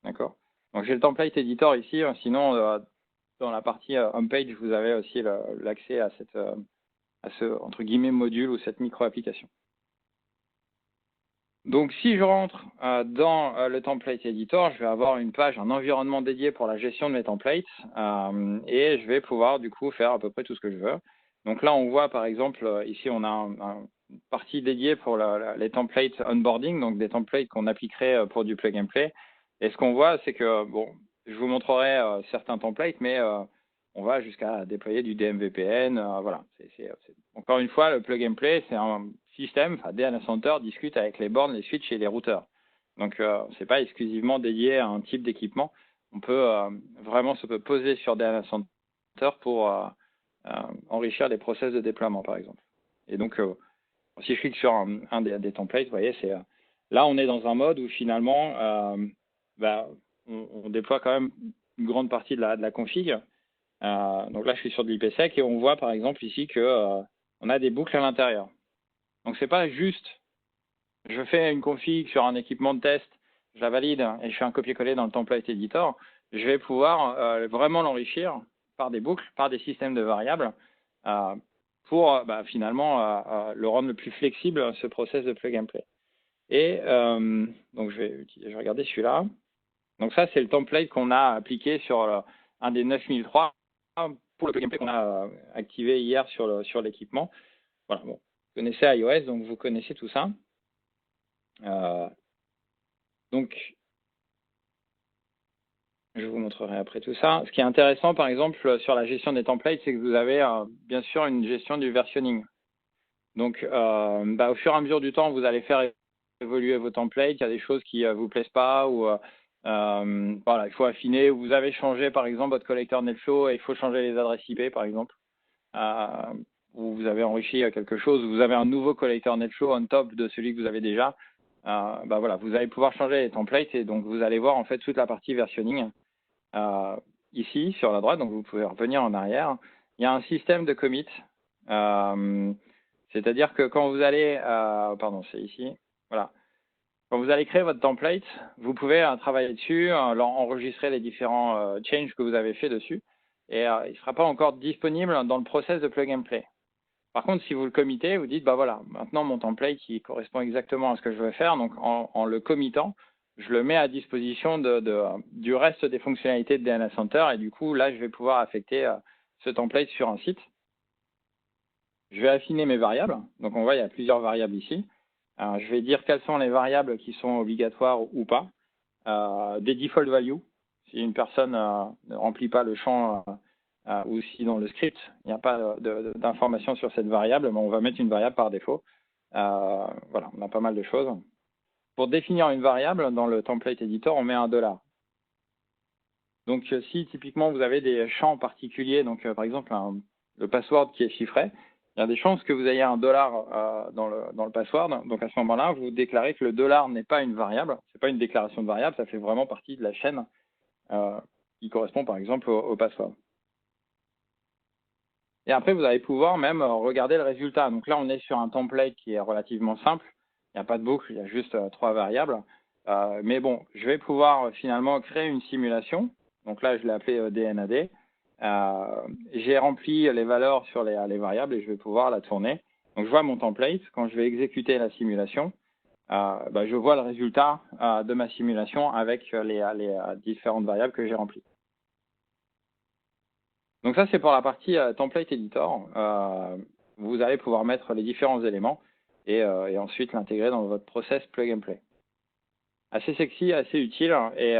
D'accord. Donc j'ai le template editor ici. Sinon, dans la partie homepage, vous avez aussi l'accès à ce entre guillemets module ou cette micro-application. Donc si je rentre dans le template editor, je vais avoir une page, un environnement dédié pour la gestion de mes templates et je vais pouvoir du coup faire à peu près tout ce que je veux. Donc là, on voit par exemple, ici on a une partie dédiée pour les templates onboarding, donc des templates qu'on appliquerait pour du plug and play. Et ce qu'on voit, c'est que, bon, je vous montrerai certains templates, mais on va jusqu'à déployer du DMVPN. Voilà. Encore une fois, le plug and play, c'est un système, enfin, DNA Center discute avec les bornes, les switches et les routeurs. Donc, ce n'est pas exclusivement dédié à un type d'équipement. On peut vraiment se poser sur DNA Center pour enrichir les process de déploiement, par exemple. Et donc, si je clique sur un des templates, vous voyez, là, on est dans un mode où finalement, on déploie quand même une grande partie de la config. Donc là, je suis sur de l'IPsec et on voit par exemple ici que on a des boucles à l'intérieur. Donc c'est pas juste, je fais une config sur un équipement de test, je la valide et je fais un copier-coller dans le template editor. Je vais pouvoir vraiment l'enrichir par des boucles, par des systèmes de variables pour finalement le rendre le plus flexible, ce process de plug and play. Et donc je vais regarder celui-là. Donc ça, c'est le template qu'on a appliqué sur un des 9003 pour le plug and play qu'on a activé hier sur l'équipement. Voilà, bon. Vous connaissez iOS, donc vous connaissez tout ça. Donc, je vous montrerai après tout ça. Ce qui est intéressant, par exemple, sur la gestion des templates, c'est que vous avez bien sûr une gestion du versionning. Donc, au fur et à mesure du temps, vous allez faire évoluer vos templates. Il y a des choses qui ne vous plaisent pas ou voilà, il faut affiner. Vous avez changé, par exemple, votre collecteur NetFlow et il faut changer les adresses IP, par exemple. Ou vous avez enrichi quelque chose, vous avez un nouveau collecteur NetFlow on top de celui que vous avez déjà. Voilà, vous allez pouvoir changer les templates et donc vous allez voir en fait toute la partie versionning ici sur la droite. Donc vous pouvez revenir en arrière. Il y a un système de commit. C'est-à-dire que quand vous allez, pardon, c'est ici, voilà. Quand vous allez créer votre template, vous pouvez travailler dessus, enregistrer les différents changes que vous avez fait dessus, et il ne sera pas encore disponible dans le process de plug and play. Par contre, si vous le committez, vous dites, voilà, maintenant mon template qui correspond exactement à ce que je veux faire, donc en le committant, je le mets à disposition du reste des fonctionnalités de DNA Center, et du coup, là, je vais pouvoir affecter ce template sur un site. Je vais affiner mes variables. Donc, on voit, il y a plusieurs variables ici. Je vais dire quelles sont les variables qui sont obligatoires ou pas. Des default values. Si une personne ne remplit pas le champ ou si dans le script, il n'y a pas d'information sur cette variable, on va mettre une variable par défaut. Voilà, on a pas mal de choses. Pour définir une variable, dans le template editor, on met un $. Donc, si typiquement vous avez des champs particuliers, donc par exemple le password qui est chiffré, il y a des chances que vous ayez un $, dans le password. Donc, à ce moment-là, vous déclarez que le $ n'est pas une variable, ce n'est pas une déclaration de variable, ça fait vraiment partie de la chaîne qui correspond par exemple au password. Et après, vous allez pouvoir même regarder le résultat. Donc là, on est sur un template qui est relativement simple. Il n'y a pas de boucle, il y a juste 3 variables. Mais bon, je vais pouvoir finalement créer une simulation. Donc là, je l'ai appelé DNAD. J'ai rempli les valeurs sur les variables et je vais pouvoir la tourner. Donc je vois mon template. Quand je vais exécuter la simulation, je vois le résultat de ma simulation avec les différentes variables que j'ai remplies. Donc ça, c'est pour la partie template editor. Vous allez pouvoir mettre les différents éléments et ensuite l'intégrer dans votre process plug and play. Assez sexy, assez utile. Et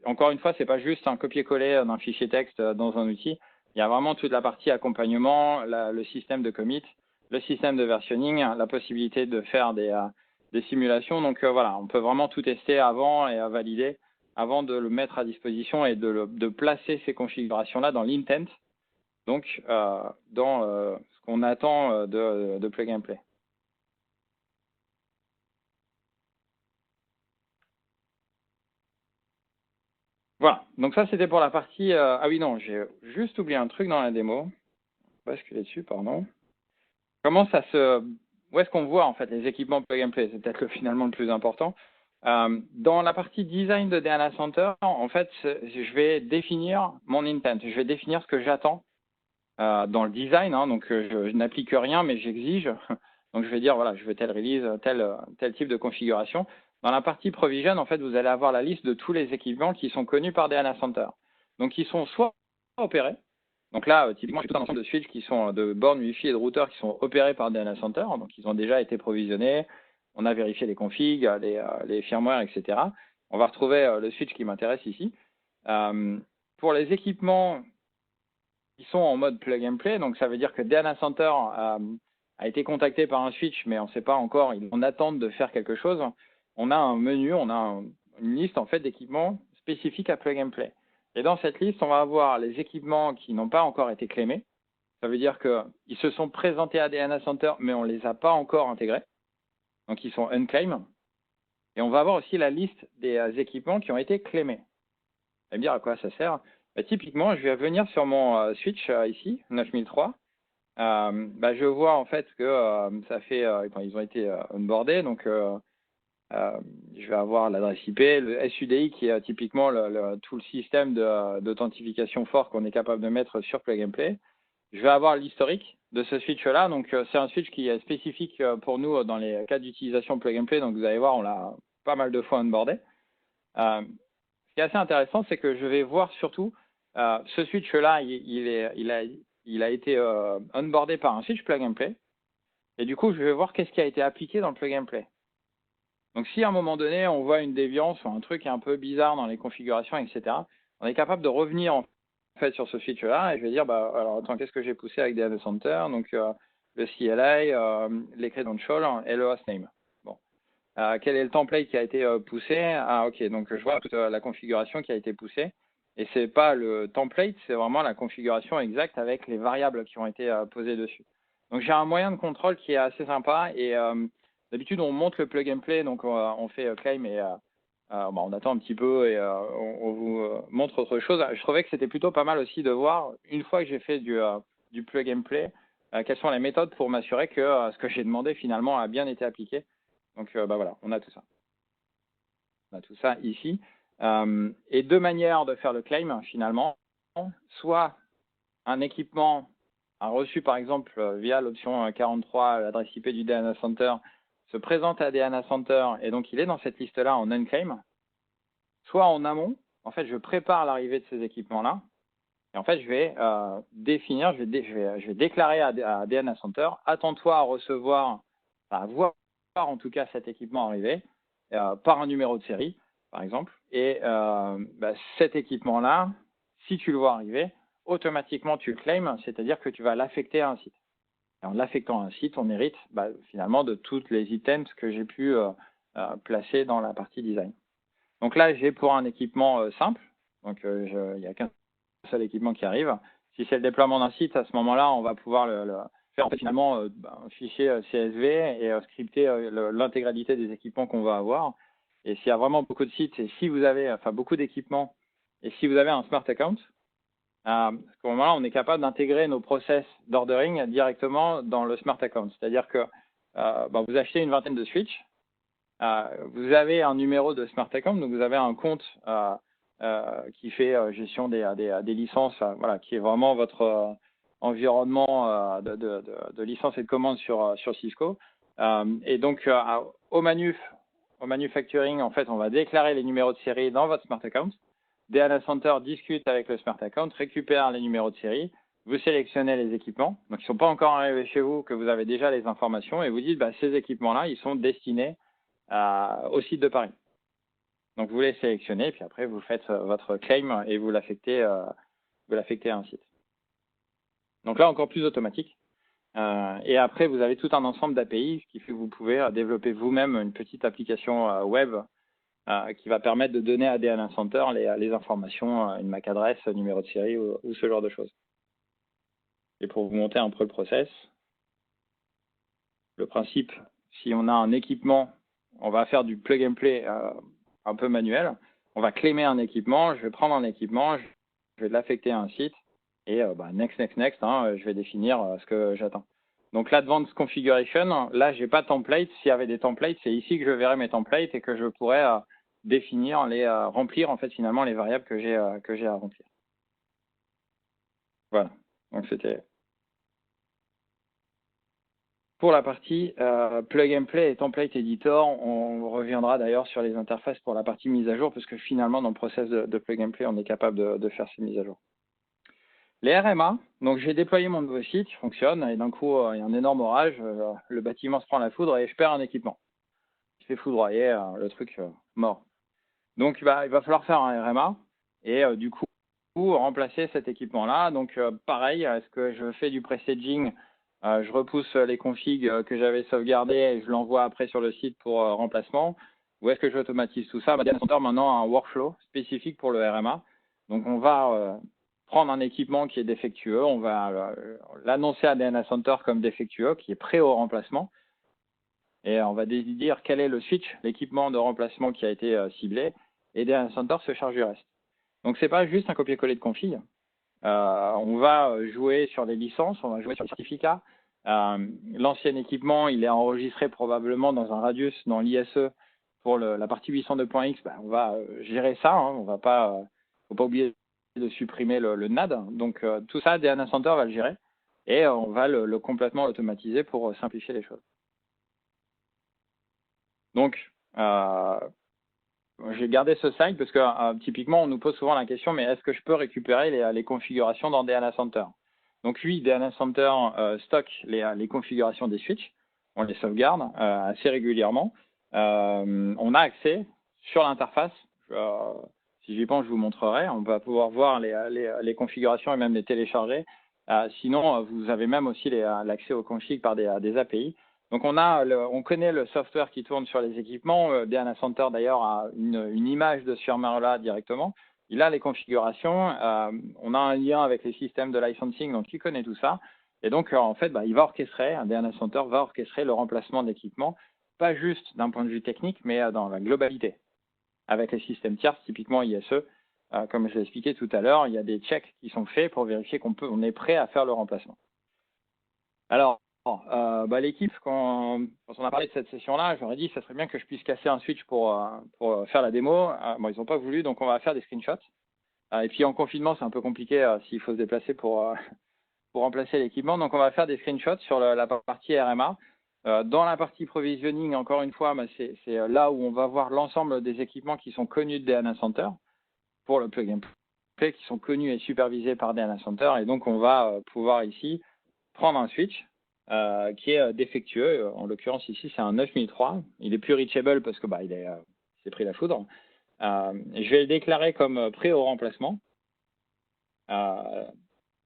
encore une fois, c'est pas juste un copier-coller d'un fichier texte dans un outil. Il y a vraiment toute la partie accompagnement, le système de commit, le système de versionning, la possibilité de faire des simulations. Donc voilà, on peut vraiment tout tester avant et valider avant de le mettre à disposition et de placer ces configurations-là dans l'intent, donc dans ce qu'on attend de plug and play. Voilà, donc ça c'était pour la partie... ah oui, non, j'ai juste oublié un truc dans la démo. On va basculer dessus, pardon. Comment ça se... Où est-ce qu'on voit en fait les équipements plug and play? C'est peut-être finalement le plus important. Dans la partie design de DNA Center, en fait, je vais définir mon intent. Je vais définir ce que j'attends dans le design. Donc, je n'applique rien, mais j'exige. Donc, je vais dire, voilà, je veux telle release, tel type de configuration. Dans la partie provision, en fait, vous allez avoir la liste de tous les équipements qui sont connus par DNA Center. Donc, ils sont soit opérés. Donc là, typiquement, j'ai tout un ensemble de switches qui sont de bornes Wi-Fi et de routeurs qui sont opérés par DNA Center. Donc, ils ont déjà été provisionnés. On a vérifié les configs, les firmware, etc. On va retrouver le switch qui m'intéresse ici. Pour les équipements qui sont en mode plug and play, donc ça veut dire que DNA Center a été contacté par un switch, mais on ne sait pas encore, ils en attendent de faire quelque chose. On a un menu, on a une liste en fait d'équipements spécifiques à plug and play. Et dans cette liste, on va avoir les équipements qui n'ont pas encore été claimés. Ça veut dire qu'ils se sont présentés à DNA Center, mais on ne les a pas encore intégrés. Donc, ils sont unclaim. Et on va avoir aussi la liste des équipements qui ont été claimés. Vous allez me dire à quoi ça sert? Typiquement, je vais venir sur mon switch ici, 9003. Je vois en fait que ça fait, ils ont été onboardés. Donc, je vais avoir l'adresse IP, le SUDI qui est typiquement tout le système d'authentification fort qu'on est capable de mettre sur Plug and Play. Je vais avoir l'historique de ce switch-là. Donc, c'est un switch qui est spécifique pour nous dans les cas d'utilisation Plug and Play. Donc, vous allez voir, on l'a pas mal de fois onboardé. Ce qui est assez intéressant, c'est que je vais voir surtout ce switch-là, il a été onboardé par un switch Plug and Play. Et du coup, je vais voir qu'est-ce qui a été appliqué dans le Plug and Play. Donc, si à un moment donné, on voit une déviance ou un truc un peu bizarre dans les configurations, etc., on est capable de revenir en fait sur ce switch-là et je vais dire, alors attends, qu'est-ce que j'ai poussé avec DNA Center? Donc, le CLI, les credentials et le hostname. Bon. Quel est le template qui a été poussé? Ah, ok, donc je vois toute la configuration qui a été poussée. Et ce n'est pas le template, c'est vraiment la configuration exacte avec les variables qui ont été posées dessus. Donc, j'ai un moyen de contrôle qui est assez sympa et d'habitude, on monte le plug and play, donc on fait claim et on attend un petit peu et on vous montre autre chose. Je trouvais que c'était plutôt pas mal aussi de voir, une fois que j'ai fait du plug and play, quelles sont les méthodes pour m'assurer que ce que j'ai demandé finalement a bien été appliqué. Donc voilà, on a tout ça. On a tout ça ici. Et deux manières de faire le claim finalement. Soit un équipement a reçu par exemple via l'option 43 l'adresse IP du DNA Center, se présente à DNA Center et donc il est dans cette liste-là en unclaim. Soit en amont, en fait je prépare l'arrivée de ces équipements-là et en fait je vais définir, je vais déclarer à DNA Center, attends-toi à recevoir, à voir en tout cas cet équipement arriver par un numéro de série par exemple et cet équipement-là, si tu le vois arriver, automatiquement tu le claims, c'est-à-dire que tu vas l'affecter à un site. Et en l'affectant à un site, on hérite finalement de toutes les items que j'ai pu placer dans la partie design. Donc là, j'ai pour un équipement simple, donc il n'y a qu'un seul équipement qui arrive. Si c'est le déploiement d'un site, à ce moment-là, on va pouvoir le faire finalement un fichier CSV et scripter l'intégralité des équipements qu'on va avoir. Et s'il y a vraiment beaucoup de sites et si vous avez beaucoup d'équipements et si vous avez un smart account, à ce moment-là, on est capable d'intégrer nos process d'ordering directement dans le smart account. C'est-à-dire que vous achetez une vingtaine de switches, vous avez un numéro de smart account, donc vous avez un compte qui fait gestion des licences, qui est vraiment votre environnement de licences et de commandes sur Cisco. Et donc, au manufacturing, en fait, on va déclarer les numéros de série dans votre smart account. DNA Center discute avec le smart account, récupère les numéros de série, vous sélectionnez les équipements, donc ils ne sont pas encore arrivés chez vous, que vous avez déjà les informations, et vous dites, ces équipements-là, ils sont destinés au site de Paris. Donc vous les sélectionnez, puis après vous faites votre claim et vous l'affectez à un site. Donc là, encore plus automatique. Et après, vous avez tout un ensemble d'API qui fait que vous pouvez développer vous-même une petite application web qui va permettre de donner à DNA Center les informations, une MAC adresse, numéro de série ou ce genre de choses. Et pour vous monter un peu le process, le principe, si on a un équipement, on va faire du plug and play un peu manuel. On va claimer un équipement, je vais prendre un équipement, je vais l'affecter à un site et next, je vais définir ce que j'attends. Donc l'Advanced Configuration, là, j'ai pas de template. S'il y avait des templates, c'est ici que je verrai mes templates et que je pourrais définir, remplir en fait finalement les variables que j'ai à remplir. Voilà, donc c'était pour la partie plug and play et template editor. On reviendra d'ailleurs sur les interfaces pour la partie mise à jour parce que finalement dans le process de plug and play, on est capable de faire ces mises à jour. Les RMA, donc j'ai déployé mon nouveau site, il fonctionne et d'un coup il y a un énorme orage, le bâtiment se prend la foudre et je perds un équipement. Je fais foudroyer, le truc mort. Donc il va falloir faire un RMA et du coup remplacer cet équipement-là. Donc pareil, est-ce que je fais du pre-staging, je repousse les configs que j'avais sauvegardés et je l'envoie après sur le site pour remplacement, ou est-ce que j'automatise tout ça? DNA Center maintenant a un workflow spécifique pour le RMA. Donc on va prendre un équipement qui est défectueux, on va l'annoncer à DNA Center comme défectueux, qui est prêt au remplacement. Et on va dire quel est le switch, l'équipement de remplacement qui a été ciblé, et DNA Center se charge du reste. Donc, ce n'est pas juste un copier-coller de config. On va jouer sur les licences, on va jouer sur le certificat. L'ancien équipement, il est enregistré probablement dans un radius dans l'ISE pour la partie 802.x. On va gérer ça, on va pas, faut pas oublier de supprimer le NAD. Donc, tout ça, DNA Center va le gérer et on va le complètement automatiser pour simplifier les choses. Donc, j'ai gardé ce slide parce que typiquement, on nous pose souvent la question, mais est-ce que je peux récupérer les configurations dans DNA Center? Donc oui, DNA Center stocke les configurations des switches. On les sauvegarde assez régulièrement. On a accès sur l'interface. Si j'y pense, je vous montrerai. On va pouvoir voir les configurations et même les télécharger. Sinon, vous avez même aussi l'accès aux configs par des API. Donc, on connaît le software qui tourne sur les équipements. DNA Center, d'ailleurs, a une image de ce firmware-là directement. Il a les configurations. On a un lien avec les systèmes de licensing, donc il connaît tout ça. Et donc, en fait, il va orchestrer, DNA Center va orchestrer le remplacement d'équipements, pas juste d'un point de vue technique, mais dans la globalité. Avec les systèmes tiers, typiquement ISE, comme je l'ai expliqué tout à l'heure, il y a des checks qui sont faits pour vérifier qu'on est prêt à faire le remplacement. Alors, l'équipe, quand on a parlé de cette session-là, j'aurais dit que ça serait bien que je puisse casser un switch pour faire la démo. Ils n'ont pas voulu, donc on va faire des screenshots. Et puis en confinement, c'est un peu compliqué s'il faut se déplacer pour remplacer l'équipement. Donc on va faire des screenshots sur la partie RMA. Dans la partie provisioning, encore une fois, c'est là où on va voir l'ensemble des équipements qui sont connus de DNA Center pour le plug and play, qui sont connus et supervisés par DNA Center. Et donc on va pouvoir ici prendre un switch qui est défectueux. En l'occurrence, ici, c'est un 9003. Il est plus reachable parce que il s'est pris la foudre. Je vais le déclarer comme prêt au remplacement.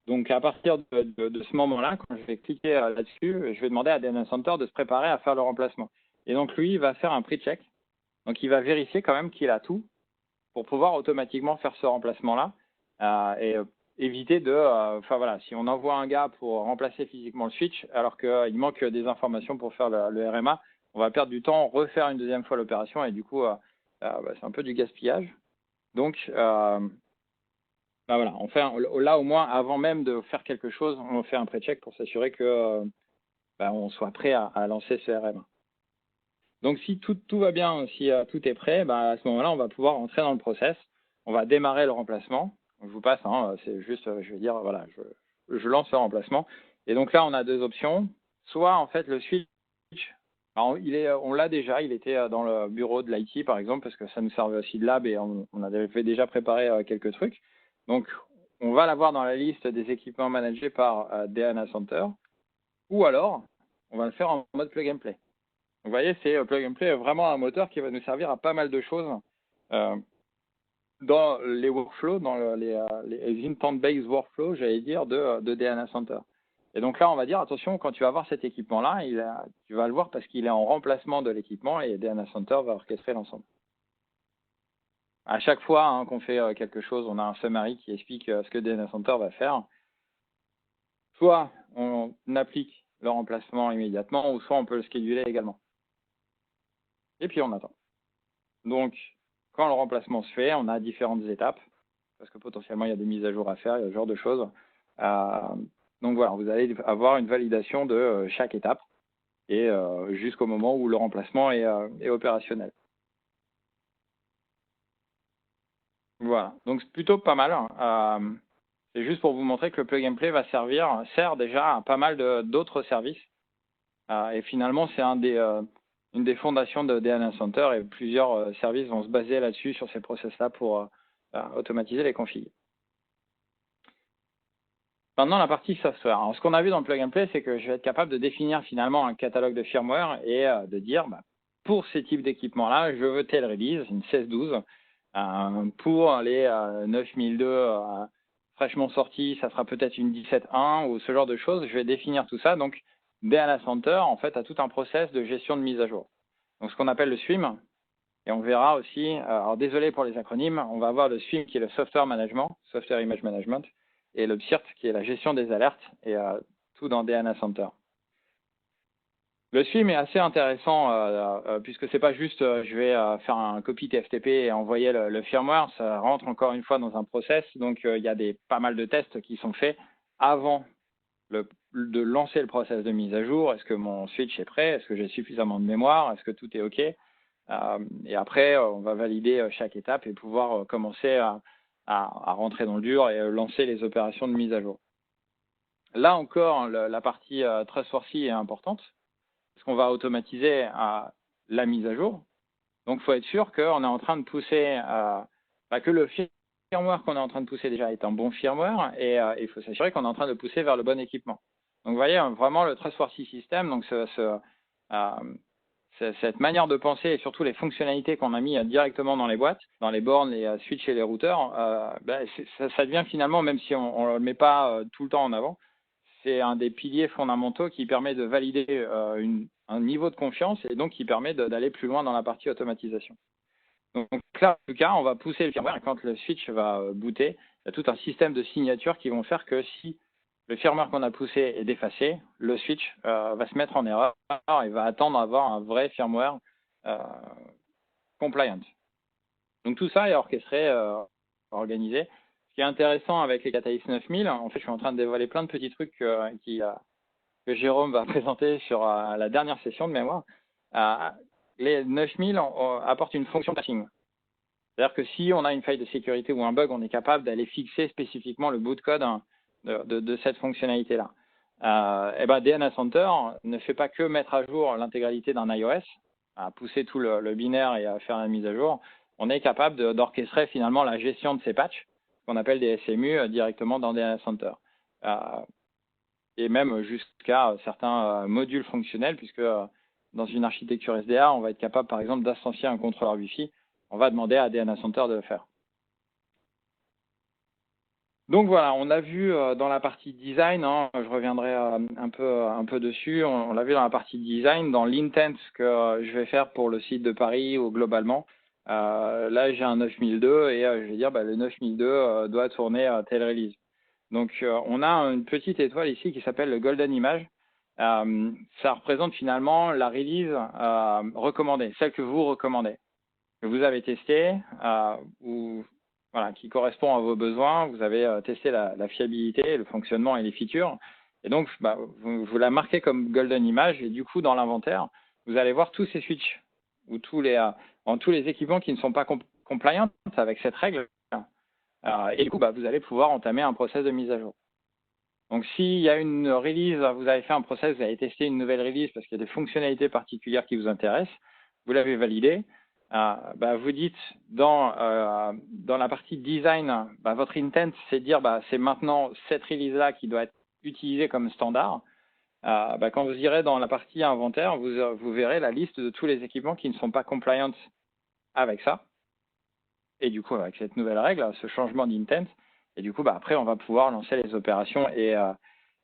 Donc, à partir de ce moment-là, quand je vais cliquer là-dessus, je vais demander à DNS Center de se préparer à faire le remplacement. Et donc, lui, il va faire un pre-check. Donc, il va vérifier quand même qu'il a tout pour pouvoir automatiquement faire ce remplacement-là et éviter de… Enfin, voilà, si on envoie un gars pour remplacer physiquement le switch, alors qu'il manque des informations pour faire le RMA, on va perdre du temps, refaire une deuxième fois l'opération et du coup, c'est un peu du gaspillage. Donc, voilà, là, au moins, avant même de faire quelque chose, on fait un pré-check pour s'assurer que on soit prêt à lancer ce RMA. Donc, si tout va bien, si tout est prêt, à ce moment-là, on va pouvoir entrer dans le process. On va démarrer le remplacement. Je vous passe, c'est juste, je vais dire, voilà, je lance le remplacement. Et donc là, on a deux options. Soit, en fait, le switch, alors, on l'a déjà, il était dans le bureau de l'IT, par exemple, parce que ça nous servait aussi de lab et on avait déjà préparé quelques trucs. Donc, on va l'avoir dans la liste des équipements managés par DNA Center. Ou alors, on va le faire en mode plug and play. Vous voyez, c'est Plug and Play est vraiment un moteur qui va nous servir à pas mal de choses dans les workflows, dans les intent-based workflows, j'allais dire, de DNA Center. Et donc là, on va dire, attention, quand tu vas voir cet équipement-là, tu vas le voir parce qu'il est en remplacement de l'équipement et DNA Center va orchestrer l'ensemble. À chaque fois qu'on fait quelque chose, on a un summary qui explique ce que DNA Center va faire. Soit on applique le remplacement immédiatement, ou soit on peut le scheduler également. Et puis on attend. Donc, quand le remplacement se fait, on a différentes étapes, parce que potentiellement, il y a des mises à jour à faire, il y a ce genre de choses. Donc voilà, vous allez avoir une validation de chaque étape et jusqu'au moment où le remplacement est opérationnel. Voilà, donc c'est plutôt pas mal. C'est juste pour vous montrer que le plug and play sert déjà à pas mal d'autres services. Et finalement, c'est une des fondations de DNA Center et plusieurs services vont se baser là-dessus, sur ces process-là pour automatiser les configs. Maintenant, la partie software. Alors, ce qu'on a vu dans le plug and play, c'est que je vais être capable de définir finalement un catalogue de firmware et de dire, pour ces types d'équipements-là, je veux telle release, une 16.12. Pour les 9002 fraîchement sortis, ça sera peut-être une 17.1 ou ce genre de choses. Je vais définir tout ça. Donc, DNA Center, en fait, a tout un process de gestion de mise à jour. Donc, ce qu'on appelle le SWIM. Et on verra aussi, alors désolé pour les acronymes, on va avoir le SWIM qui est le Software Management, Software Image Management, et le PSIRT qui est la gestion des alertes, et tout dans DNA Center. Le SWIM est assez intéressant puisque c'est pas juste je vais faire un copy TFTP et envoyer le firmware, ça rentre encore une fois dans un process, donc il y a pas mal de tests qui sont faits avant de lancer le process de mise à jour. Est-ce que mon switch est prêt? Est-ce que j'ai suffisamment de mémoire? Est-ce que tout est OK? Et après, on va valider chaque étape et pouvoir commencer à rentrer dans le dur et lancer les opérations de mise à jour. Là encore, la partie Trustworthy est importante parce qu'on va automatiser la mise à jour. Donc, il faut être sûr qu'on est en train de pousser, que le firmware qu'on est en train de pousser déjà est un bon firmware et il faut s'assurer qu'on est en train de pousser vers le bon équipement. Donc, vous voyez, vraiment le Trustworthy System, donc cette manière de penser et surtout les fonctionnalités qu'on a mis directement dans les boîtes, dans les bornes, les switches et les routeurs, ça devient finalement, même si on ne le met pas tout le temps en avant, c'est un des piliers fondamentaux qui permet de valider un niveau de confiance et donc qui permet d'aller plus loin dans la partie automatisation. Donc là, en tout cas, on va pousser le firmware et quand le switch va booter, il y a tout un système de signatures qui vont faire que si le firmware qu'on a poussé est défacé, le switch va se mettre en erreur et va attendre d'avoir un vrai firmware compliant. Donc tout ça est orchestré, organisé. Ce qui est intéressant avec les Catalyst 9000, en fait, je suis en train de dévoiler plein de petits trucs que Jérôme va présenter sur la dernière session de mémoire. Les 9000 apportent une fonction patching. C'est-à-dire que si on a une faille de sécurité ou un bug, on est capable d'aller fixer spécifiquement le boot code de cette fonctionnalité-là. DNA Center ne fait pas que mettre à jour l'intégralité d'un iOS, à pousser tout le binaire et à faire la mise à jour. On est capable d'orchestrer finalement la gestion de ces patchs, qu'on appelle des SMU, directement dans DNA Center. Et même jusqu'à certains modules fonctionnels, puisque dans une architecture SDA, on va être capable, par exemple, d'instancier un contrôleur Wi-Fi. On va demander à DNA Center de le faire. Donc voilà, on a vu dans la partie design, hein, je reviendrai un peu dessus, on l'a vu dans la partie design, dans l'intent que je vais faire pour le site de Paris ou globalement. Là, j'ai un 9002 et je vais dire bah, le 9002 doit tourner à telle release. Donc on a une petite étoile ici qui s'appelle le Golden Image. Ça représente finalement la release recommandée, celle que vous recommandez, que vous avez testée, ou voilà, qui correspond à vos besoins. Vous avez testé la fiabilité, le fonctionnement et les features. Et donc, bah, vous la marquez comme Golden Image. Et du coup, dans l'inventaire, vous allez voir tous ces switches ou tous les équipements qui ne sont pas compliant avec cette règle. Et du coup, bah, vous allez pouvoir entamer un process de mise à jour. Donc, s'il y a une release, vous avez fait un process, vous avez testé une nouvelle release parce qu'il y a des fonctionnalités particulières qui vous intéressent, vous l'avez validé, bah, vous dites dans la partie design, bah, votre intent, c'est de dire bah, c'est maintenant cette release-là qui doit être utilisée comme standard. Bah, quand vous irez dans la partie inventaire, vous verrez la liste de tous les équipements qui ne sont pas compliant avec ça. Et du coup, avec cette nouvelle règle, ce changement d'intent, et du coup, bah, après, on va pouvoir lancer les opérations et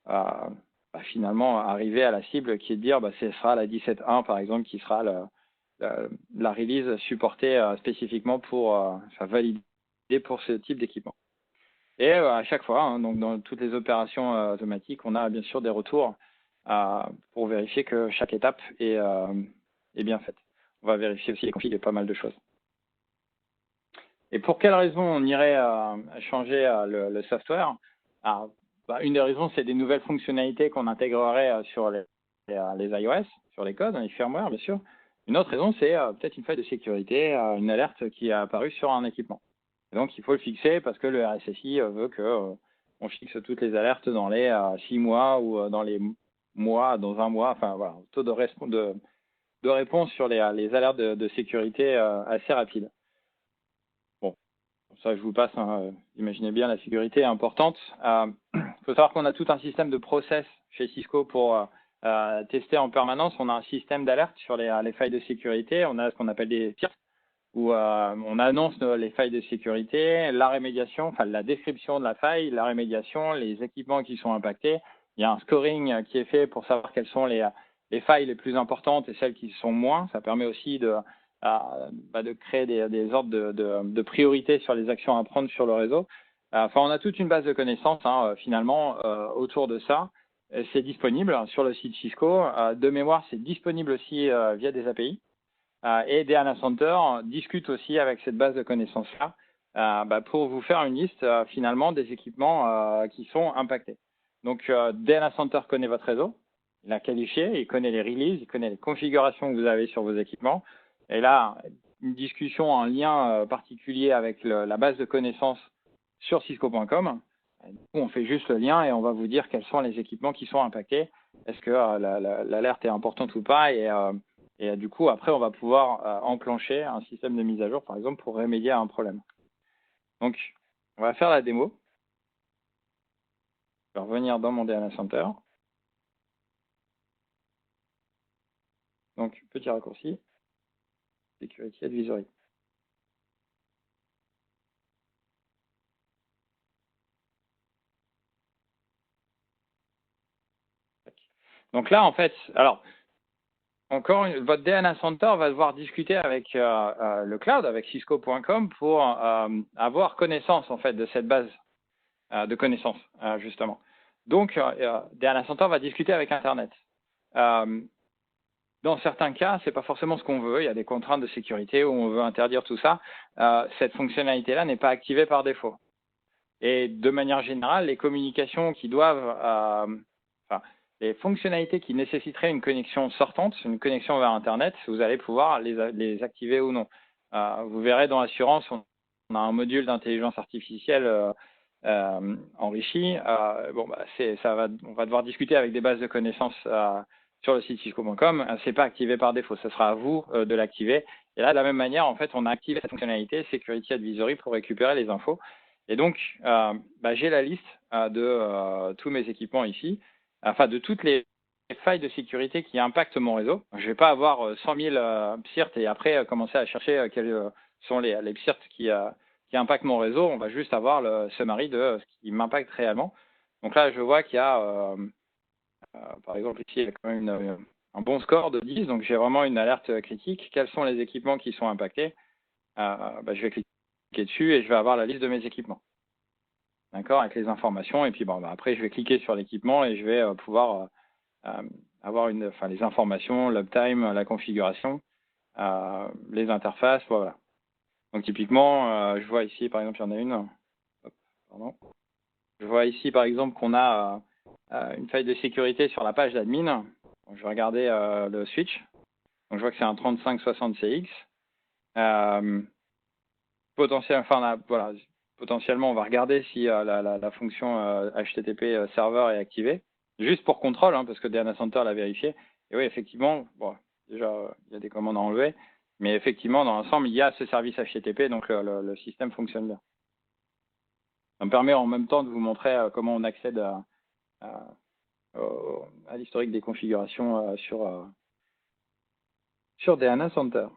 bah, finalement arriver à la cible qui est de dire bah, ce sera la 17.1 par exemple qui sera la release supportée spécifiquement pour validée pour ce type d'équipement. Et à chaque fois, hein, donc dans toutes les opérations automatiques, on a bien sûr des retours pour vérifier que chaque étape est bien faite. On va vérifier aussi les configs et pas mal de choses. Et pour quelles raisons on irait changer le software? Alors, bah, une des raisons, c'est des nouvelles fonctionnalités qu'on intégrerait sur les iOS, sur les codes, les firmware, bien sûr. Une autre raison, c'est peut-être une faille de sécurité, une alerte qui est apparue sur un équipement. Et donc, il faut le fixer parce que le RSSI veut que on fixe toutes les alertes dans les 6 mois ou dans les mois, dans un mois. Enfin, voilà, taux de réponse sur les alertes de sécurité assez rapide. Bon, ça, je vous passe. Hein, imaginez bien, la sécurité est importante. Il faut savoir qu'on a tout un système de process chez Cisco pour tester en permanence. On a un système d'alerte sur les failles de sécurité. On a ce qu'on appelle des PIRT, où on annonce les failles de sécurité, la rémédiation, enfin la description de la faille, la rémédiation, les équipements qui sont impactés. Il y a un scoring qui est fait pour savoir quelles sont les failles les plus importantes et celles qui sont moins. Ça permet aussi de créer des ordres de priorité sur les actions à prendre sur le réseau. Enfin, on a toute une base de connaissances finalement autour de ça. C'est disponible sur le site Cisco. De mémoire, c'est disponible aussi via des API. Et DNA Center discute aussi avec cette base de connaissances-là pour vous faire une liste finalement des équipements qui sont impactés. Donc DNA Center connaît votre réseau, il l'a qualifié, il connaît les releases, il connaît les configurations que vous avez sur vos équipements. Et là, une discussion en lien particulier avec la base de connaissances sur cisco.com. On fait juste le lien et on va vous dire quels sont les équipements qui sont impactés. Est-ce que l'alerte est importante ou pas, et du coup, après, on va pouvoir enclencher un système de mise à jour, par exemple, pour remédier à un problème. Donc, on va faire la démo. Je vais revenir dans mon DNA Center. Donc, petit raccourci, Security Advisory. Donc là, en fait, alors, encore, votre DNA Center va devoir discuter avec le cloud, avec Cisco.com, pour avoir connaissance, en fait, de cette base de connaissances, justement. Donc, DNA Center va discuter avec Internet. Dans certains cas, ce n'est pas forcément ce qu'on veut. Il y a des contraintes de sécurité où on veut interdire tout ça. Cette fonctionnalité-là n'est pas activée par défaut. Et de manière générale, les communications qui doivent, les fonctionnalités qui nécessiteraient une connexion sortante, une connexion vers Internet, vous allez pouvoir les activer ou non. Vous verrez dans l'assurance, on a un module d'intelligence artificielle enrichi. On va devoir discuter avec des bases de connaissances sur le site cisco.com. Ce n'est pas activé par défaut. Ce sera à vous de l'activer. Et là, de la même manière, en fait, on a activé cette fonctionnalité Security Advisory pour récupérer les infos. Et donc, j'ai la liste de tous mes équipements ici, enfin de toutes les failles de sécurité qui impactent mon réseau. Je ne vais pas avoir 100 000 PSIRT et après commencer à chercher quels sont les PSIRT qui qui impacte mon réseau, on va juste avoir le summary de ce qui m'impacte réellement. Donc là, je vois qu'il y a, par exemple, ici, il y a quand même un bon score de 10, donc j'ai vraiment une alerte critique. Quels sont les équipements qui sont impactés? Je vais cliquer dessus et je vais avoir la liste de mes équipements. D'accord, avec les informations. Et puis après, je vais cliquer sur l'équipement et je vais pouvoir avoir les informations, l'uptime, la configuration, les interfaces, voilà. Donc typiquement, je vois ici, par exemple, il y en a une. Hop, pardon. Je vois ici, par exemple, qu'on a une faille de sécurité sur la page d'admin. Je vais regarder le switch. Donc je vois que c'est un 3560CX. Potentiellement, on va regarder si la fonction HTTP serveur est activée, juste pour contrôle, hein, parce que DNA Center l'a vérifié. Et oui, effectivement, déjà, il y a des commandes à enlever, mais effectivement, dans l'ensemble, il y a ce service HTTP, donc le système fonctionne bien. Ça me permet en même temps de vous montrer comment on accède à l'historique des configurations sur DNA Center.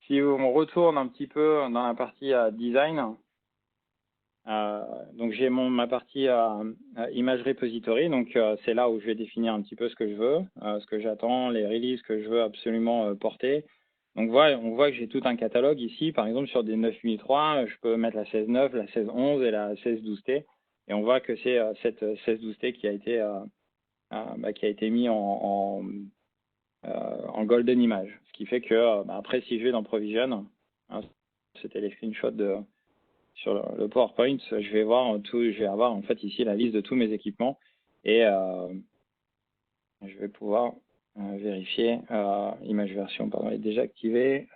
Si on retourne un petit peu dans la partie design, donc j'ai ma partie image repository, donc c'est là où je vais définir un petit peu ce que je veux, ce que j'attends, les releases que je veux absolument porter. Donc on voit que j'ai tout un catalogue ici, par exemple sur des 9003, je peux mettre la 16.9, la 16.11 et la 16.12T, et on voit que c'est cette 16.12T qui a été mis en golden image, ce qui fait que après si je vais dans provision, hein, c'était les screenshots sur le PowerPoint, je vais avoir en fait ici la liste de tous mes équipements et je vais pouvoir vérifier image version est déjà activée.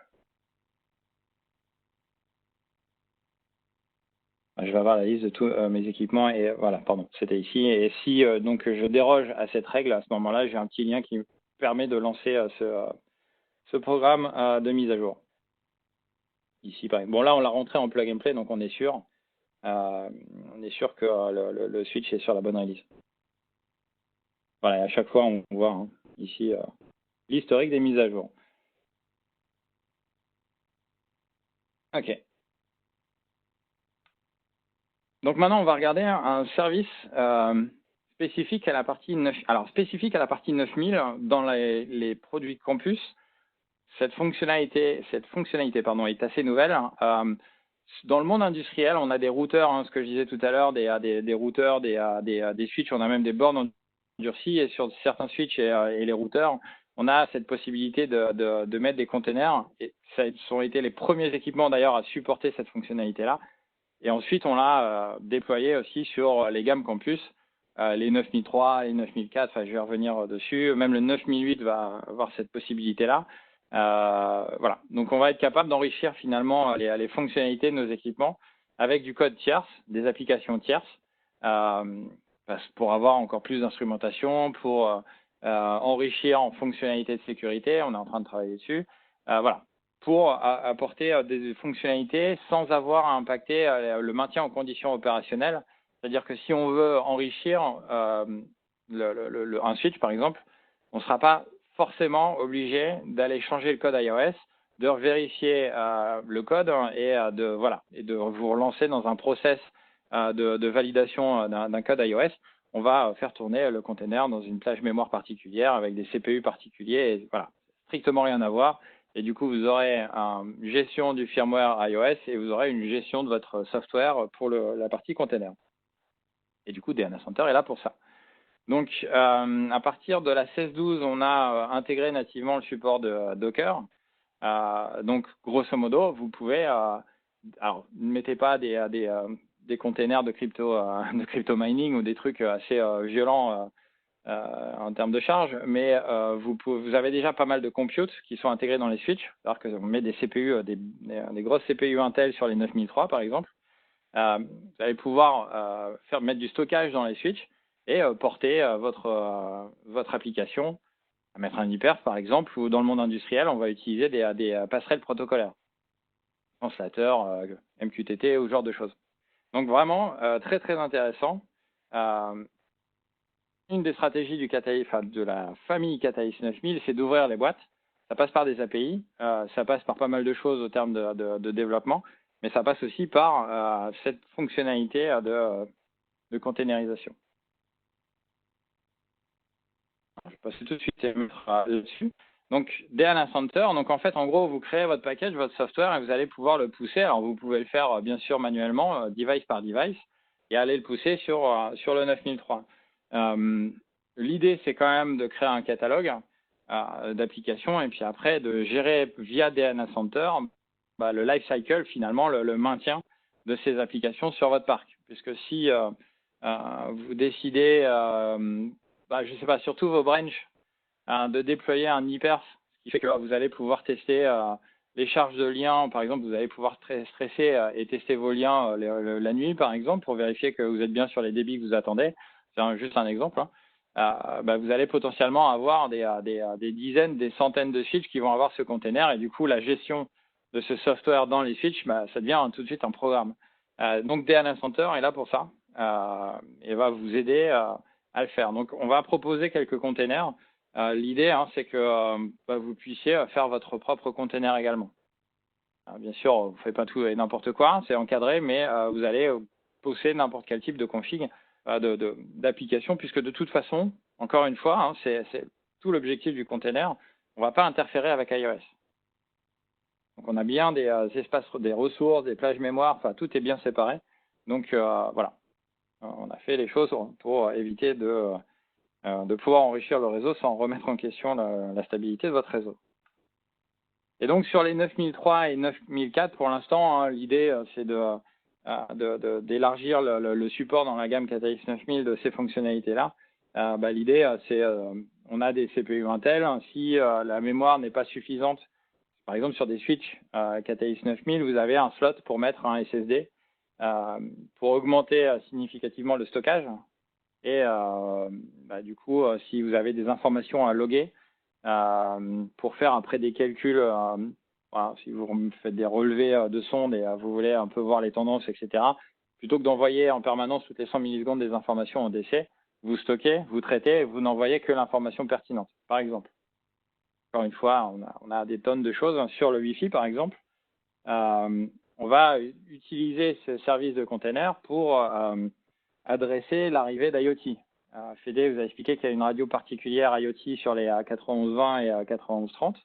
Je vais avoir la liste de tous mes équipements et voilà, pardon, c'était ici. Et si donc je déroge à cette règle, à ce moment-là, j'ai un petit lien qui me permet de lancer ce programme de mise à jour. Ici, par exemple. Bon, là, on l'a rentré en plug and play, donc on est sûr. On est sûr que le switch est sur la bonne release. Voilà, à chaque fois, on voit ici l'historique des mises à jour. OK. Donc maintenant, on va regarder un service spécifique à la partie 9. Alors, spécifique à la partie 9000 dans les produits campus. Cette fonctionnalité est assez nouvelle. Dans le monde industriel, on a des routeurs, ce que je disais tout à l'heure, des routeurs, des switches, on a même des bornes endurcies et sur certains switches et les routeurs, on a cette possibilité de mettre des containers. Et ça ont été les premiers équipements d'ailleurs à supporter cette fonctionnalité-là. Et ensuite, on l'a déployé aussi sur les gammes campus, les 9003, les 9004, je vais revenir dessus. Même le 9008 va avoir cette possibilité-là. Voilà. Donc, on va être capable d'enrichir finalement les fonctionnalités de nos équipements avec du code tierce, des applications tierces, pour avoir encore plus d'instrumentation, pour enrichir en fonctionnalités de sécurité. On est en train de travailler dessus. Voilà. Pour apporter des fonctionnalités sans avoir à impacter le maintien en conditions opérationnelles. C'est-à-dire que si on veut enrichir un switch, par exemple, on ne sera pas forcément obligé d'aller changer le code iOS, de vérifier le code et de vous relancer dans un process de validation d'un code iOS. On va faire tourner le container dans une plage mémoire particulière avec des CPU particuliers. Et voilà, strictement rien à voir. Et du coup, vous aurez une gestion du firmware iOS et vous aurez une gestion de votre software pour la partie container. Et du coup, DNA Center est là pour ça. Donc, à partir de la 16.12, on a intégré nativement le support de Docker. Donc, grosso modo, vous pouvez... alors, ne mettez pas des containers de crypto mining ou des trucs assez violents en termes de charge, mais vous avez déjà pas mal de compute qui sont intégrés dans les switches. C'est-à-dire qu'on met des CPU, des grosses CPU Intel sur les 9003 par exemple. Vous allez pouvoir mettre du stockage dans les switches et porter votre application, à mettre un hyperf par exemple, ou dans le monde industriel, on va utiliser des passerelles protocolaires, translateurs, MQTT ou ce genre de choses. Donc vraiment très très intéressant. Une des stratégies de la famille Catalyst 9000, c'est d'ouvrir les boîtes. Ça passe par des API, ça passe par pas mal de choses au terme de développement. mais ça passe aussi par cette fonctionnalité de containerisation. Je vais passer tout de suite là-dessus. Donc, DNS Center, donc en fait, en gros, vous créez votre package, votre software, et vous allez pouvoir le pousser. Alors, vous pouvez le faire, bien sûr, manuellement, device par device, et aller le pousser sur le 9003. L'idée, c'est quand même de créer un catalogue d'applications, et puis après, de gérer via DNS Center le life cycle, finalement, le maintien de ces applications sur votre parc. Puisque si vous décidez, je ne sais pas, surtout vos branches, de déployer un hyperf, ce qui fait que vous allez pouvoir tester les charges de liens. Par exemple, vous allez pouvoir stresser et tester vos liens la nuit, par exemple, pour vérifier que vous êtes bien sur les débits que vous attendez. C'est juste un exemple. Vous allez potentiellement avoir des dizaines, des centaines de switches qui vont avoir ce container, et du coup, la gestion de ce software dans les switches, ça devient tout de suite un programme. Donc, DNS Center est là pour ça et va vous aider à le faire. Donc, on va proposer quelques containers. L'idée, c'est que vous puissiez faire votre propre container également. Bien sûr, vous ne faites pas tout et n'importe quoi, c'est encadré, mais vous allez pousser n'importe quel type de config d'application, puisque de toute façon, encore une fois, c'est tout l'objectif du container. On ne va pas interférer avec iOS. Donc, on a bien des espaces, des ressources, des plages mémoire, enfin, tout est bien séparé. Donc, voilà, on a fait les choses pour éviter de pouvoir enrichir le réseau sans remettre en question la stabilité de votre réseau. Et donc, sur les 9003 et 9004, pour l'instant, l'idée, c'est d'élargir le support dans la gamme Catalyst 9000 de ces fonctionnalités-là. L'idée, c'est on a des CPU Intel. Si la mémoire n'est pas suffisante, par exemple, sur des switches Catalyst 9000, vous avez un slot pour mettre un SSD pour augmenter significativement le stockage. Et du coup, si vous avez des informations à loguer pour faire après des calculs, voilà, si vous faites des relevés de sondes et vous voulez un peu voir les tendances, etc., plutôt que d'envoyer en permanence toutes les 100 millisecondes des informations en DC, vous stockez, vous traitez et vous n'envoyez que l'information pertinente, par exemple. Encore une fois, on a des tonnes de choses sur le Wi-Fi, par exemple. On va utiliser ce service de container pour adresser l'arrivée d'IoT. Fédé vous a expliqué qu'il y a une radio particulière IoT sur les 9120 et 9130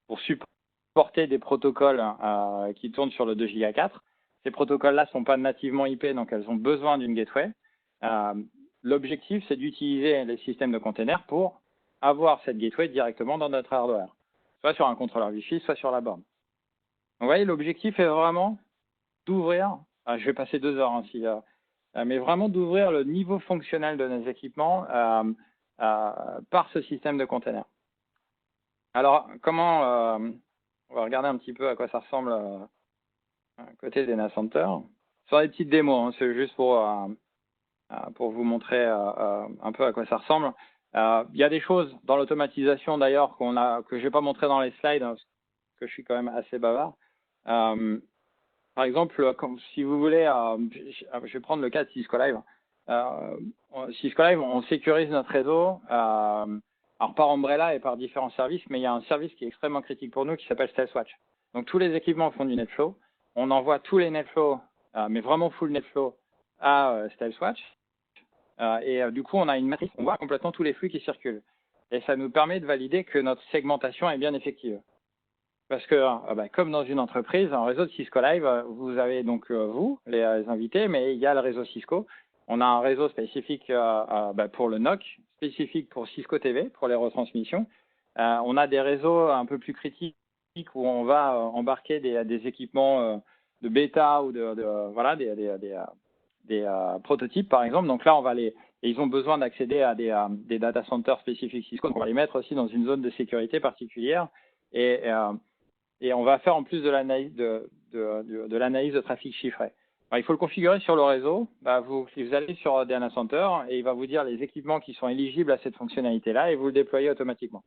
pour supporter des protocoles qui tournent sur le 2 Go 4. Ces protocoles-là ne sont pas nativement IP, donc elles ont besoin d'une gateway. L'objectif, c'est d'utiliser les systèmes de containers pour avoir cette gateway directement dans notre hardware, soit sur un contrôleur Wi-Fi, soit sur la borne. Donc, vous voyez, l'objectif est vraiment d'ouvrir, je vais passer 2 heures mais vraiment d'ouvrir le niveau fonctionnel de nos équipements par ce système de container. Alors, comment, on va regarder un petit peu à quoi ça ressemble à côté des NAS Center. Ce sont des petites démos, c'est juste pour vous montrer un peu à quoi ça ressemble. Il y a des choses dans l'automatisation d'ailleurs que je ne vais pas montrer dans les slides, parce que je suis quand même assez bavard. Par exemple, si vous voulez, je vais prendre le cas de Cisco Live. Cisco Live, on sécurise notre réseau, alors par Umbrella et par différents services, mais il y a un service qui est extrêmement critique pour nous qui s'appelle StealthWatch. Donc tous les équipements font du NetFlow. On envoie tous les NetFlow, mais vraiment full NetFlow à StealthWatch. Du coup, on a une matrice, on voit complètement tous les flux qui circulent. Et ça nous permet de valider que notre segmentation est bien effective. Parce que, comme dans une entreprise, un réseau de Cisco Live, vous avez donc vous, les invités, mais il y a le réseau Cisco. On a un réseau spécifique pour le NOC, spécifique pour Cisco TV, pour les retransmissions. On a des réseaux un peu plus critiques où on va embarquer des équipements de bêta ou des prototypes, par exemple. Donc là, et ils ont besoin d'accéder à des data centers spécifiques Cisco. Donc on va les mettre aussi dans une zone de sécurité particulière. Et on va faire en plus de l'analyse de trafic chiffré. Alors, il faut le configurer sur le réseau. Vous allez sur DNS Center et il va vous dire les équipements qui sont éligibles à cette fonctionnalité-là et vous le déployez automatiquement.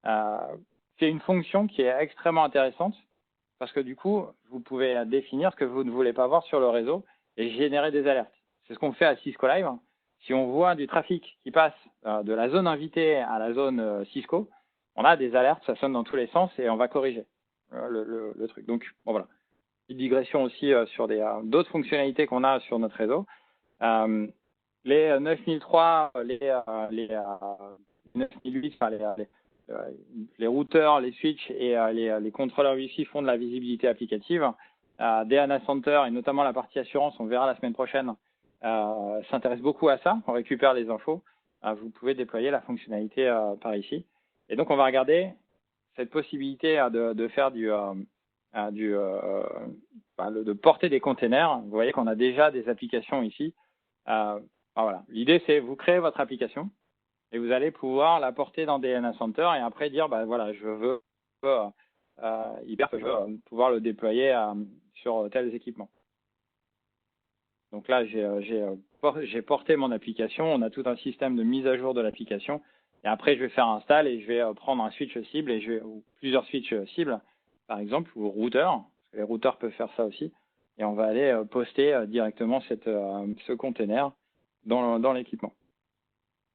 C'est une fonction qui est extrêmement intéressante parce que du coup, vous pouvez définir ce que vous ne voulez pas voir sur le réseau et générer des alertes. C'est ce qu'on fait à Cisco Live. Si on voit du trafic qui passe de la zone invitée à la zone Cisco, on a des alertes, ça sonne dans tous les sens et on va corriger. le truc. Donc, bon, voilà. Petite digression aussi sur d'autres fonctionnalités qu'on a sur notre réseau. Les 9003, les 9008, enfin les routeurs, les switches et les contrôleurs Wi-Fi font de la visibilité applicative. DNA Center et notamment la partie assurance, on verra la semaine prochaine, s'intéresse beaucoup à ça. On récupère les infos. Vous pouvez déployer la fonctionnalité par ici. Et donc, on va regarder cette possibilité de faire de porter des containers. Vous voyez qu'on a déjà des applications ici. Voilà. L'idée, c'est vous créez votre application et vous allez pouvoir la porter dans DNA Center et après dire, voilà, je veux pouvoir le déployer sur tels équipements. Donc là, j'ai porté mon application. On a tout un système de mise à jour de l'application. Et après, je vais faire install et je vais prendre un switch cible ou plusieurs switches cibles, par exemple, ou routeurs, parce que les routeurs peuvent faire ça aussi. Et on va aller poster directement ce container dans l'équipement.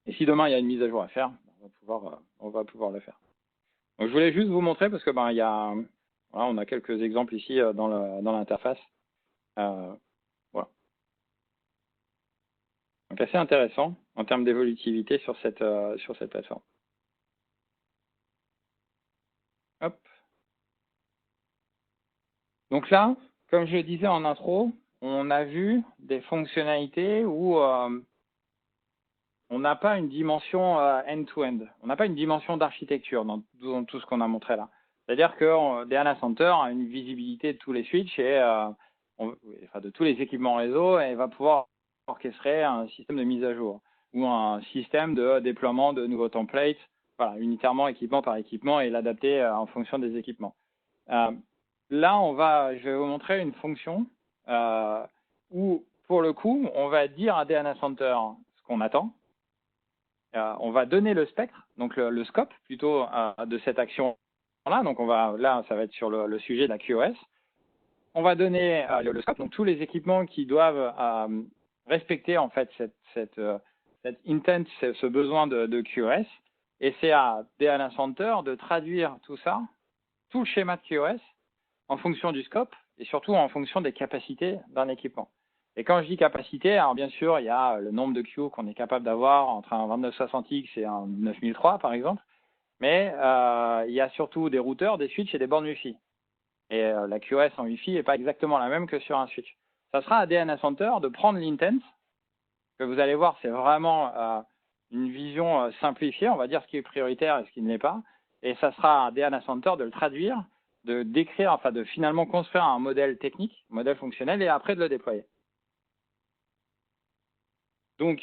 Et si demain, il y a une mise à jour à faire, on va pouvoir le faire. Donc, je voulais juste vous montrer parce que on a quelques exemples ici dans l'interface. Voilà. Donc, assez intéressant en termes d'évolutivité sur cette plateforme. Hop. Donc là, comme je le disais en intro, on a vu des fonctionnalités où on n'a pas une dimension end-to-end. On n'a pas une dimension d'architecture dans tout ce qu'on a montré là. C'est-à-dire que DNA Center a une visibilité de tous les switches et de tous les équipements réseau et va pouvoir orchestrer un système de mise à jour ou un système de déploiement de nouveaux templates, voilà, unitairement équipement par équipement et l'adapter en fonction des équipements. Là, je vais vous montrer une fonction où, pour le coup, on va dire à DNA Center ce qu'on attend. On va donner le spectre, donc le scope plutôt de cette action-là. Donc là, ça va être sur le sujet de la QoS. On va donner le scope, donc tous les équipements qui doivent respecter en fait cette intent, ce besoin de QoS. Et c'est à DNA Center de traduire tout ça, tout le schéma de QoS, en fonction du scope et surtout en fonction des capacités d'un équipement. Et quand je dis capacité, alors bien sûr, il y a le nombre de queues qu'on est capable d'avoir entre un 2960X et un 9003, par exemple, mais il y a surtout des routeurs, des switches et des bornes Wi-Fi. Et la QoS en Wi-Fi n'est pas exactement la même que sur un switch. Ça sera à DNA Center de prendre l'intent, que vous allez voir, c'est vraiment une vision simplifiée, on va dire ce qui est prioritaire et ce qui ne l'est pas, et ça sera à DNA Center de le traduire, de décrire, de finalement construire un modèle technique, un modèle fonctionnel, et après de le déployer. Donc,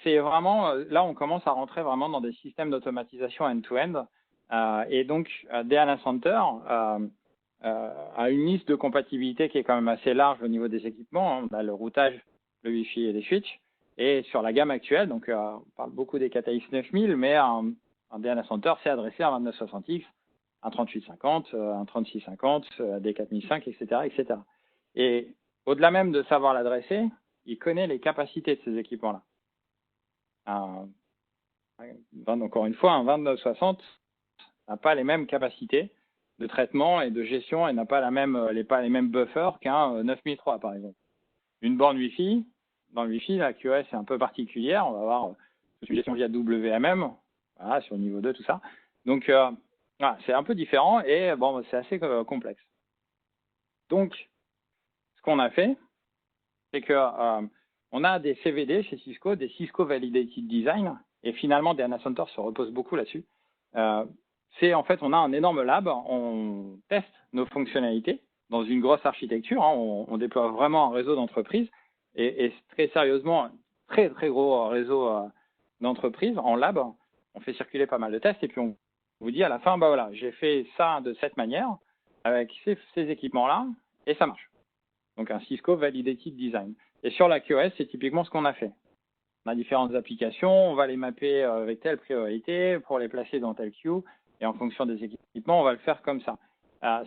c'est vraiment, là, on commence à rentrer vraiment dans des systèmes d'automatisation end-to-end. Et donc, DNA Center a une liste de compatibilité qui est quand même assez large au niveau des équipements. On a le routage, le Wi-Fi et les switches. Et sur la gamme actuelle, donc on parle beaucoup des KTX 9000, mais un DNA Center s'est adressé à un 2960X, un 3850, un 3650, des 4005, etc., etc. Et au-delà même de savoir l'adresser, il connaît les capacités de ces équipements-là. Encore une fois, un 2960 n'a pas les mêmes capacités de traitement et de gestion et n'a pas pas les mêmes buffers qu'un 9003, par exemple. Une borne Wi-Fi, dans le Wi-Fi, la QoS est un peu particulière. On va avoir une gestion via WMM, voilà, sur le niveau 2, tout ça. Donc, voilà, c'est un peu différent et bon, c'est assez complexe. Donc, ce qu'on a fait, c'est que on a des CVD chez Cisco, des Cisco Validated Design, et finalement, DNA Center se repose beaucoup là-dessus. En fait, on a un énorme lab, on teste nos fonctionnalités dans une grosse architecture, hein, on déploie vraiment un réseau d'entreprises, et très sérieusement, un très très gros réseau d'entreprises en lab. On fait circuler pas mal de tests, et puis on vous dit à la fin, voilà, j'ai fait ça de cette manière, avec ces équipements-là, et ça marche. Donc un Cisco Validated Design. Et sur la QoS, c'est typiquement ce qu'on a fait. On a différentes applications, on va les mapper avec telle priorité pour les placer dans telle queue, et en fonction des équipements, on va le faire comme ça.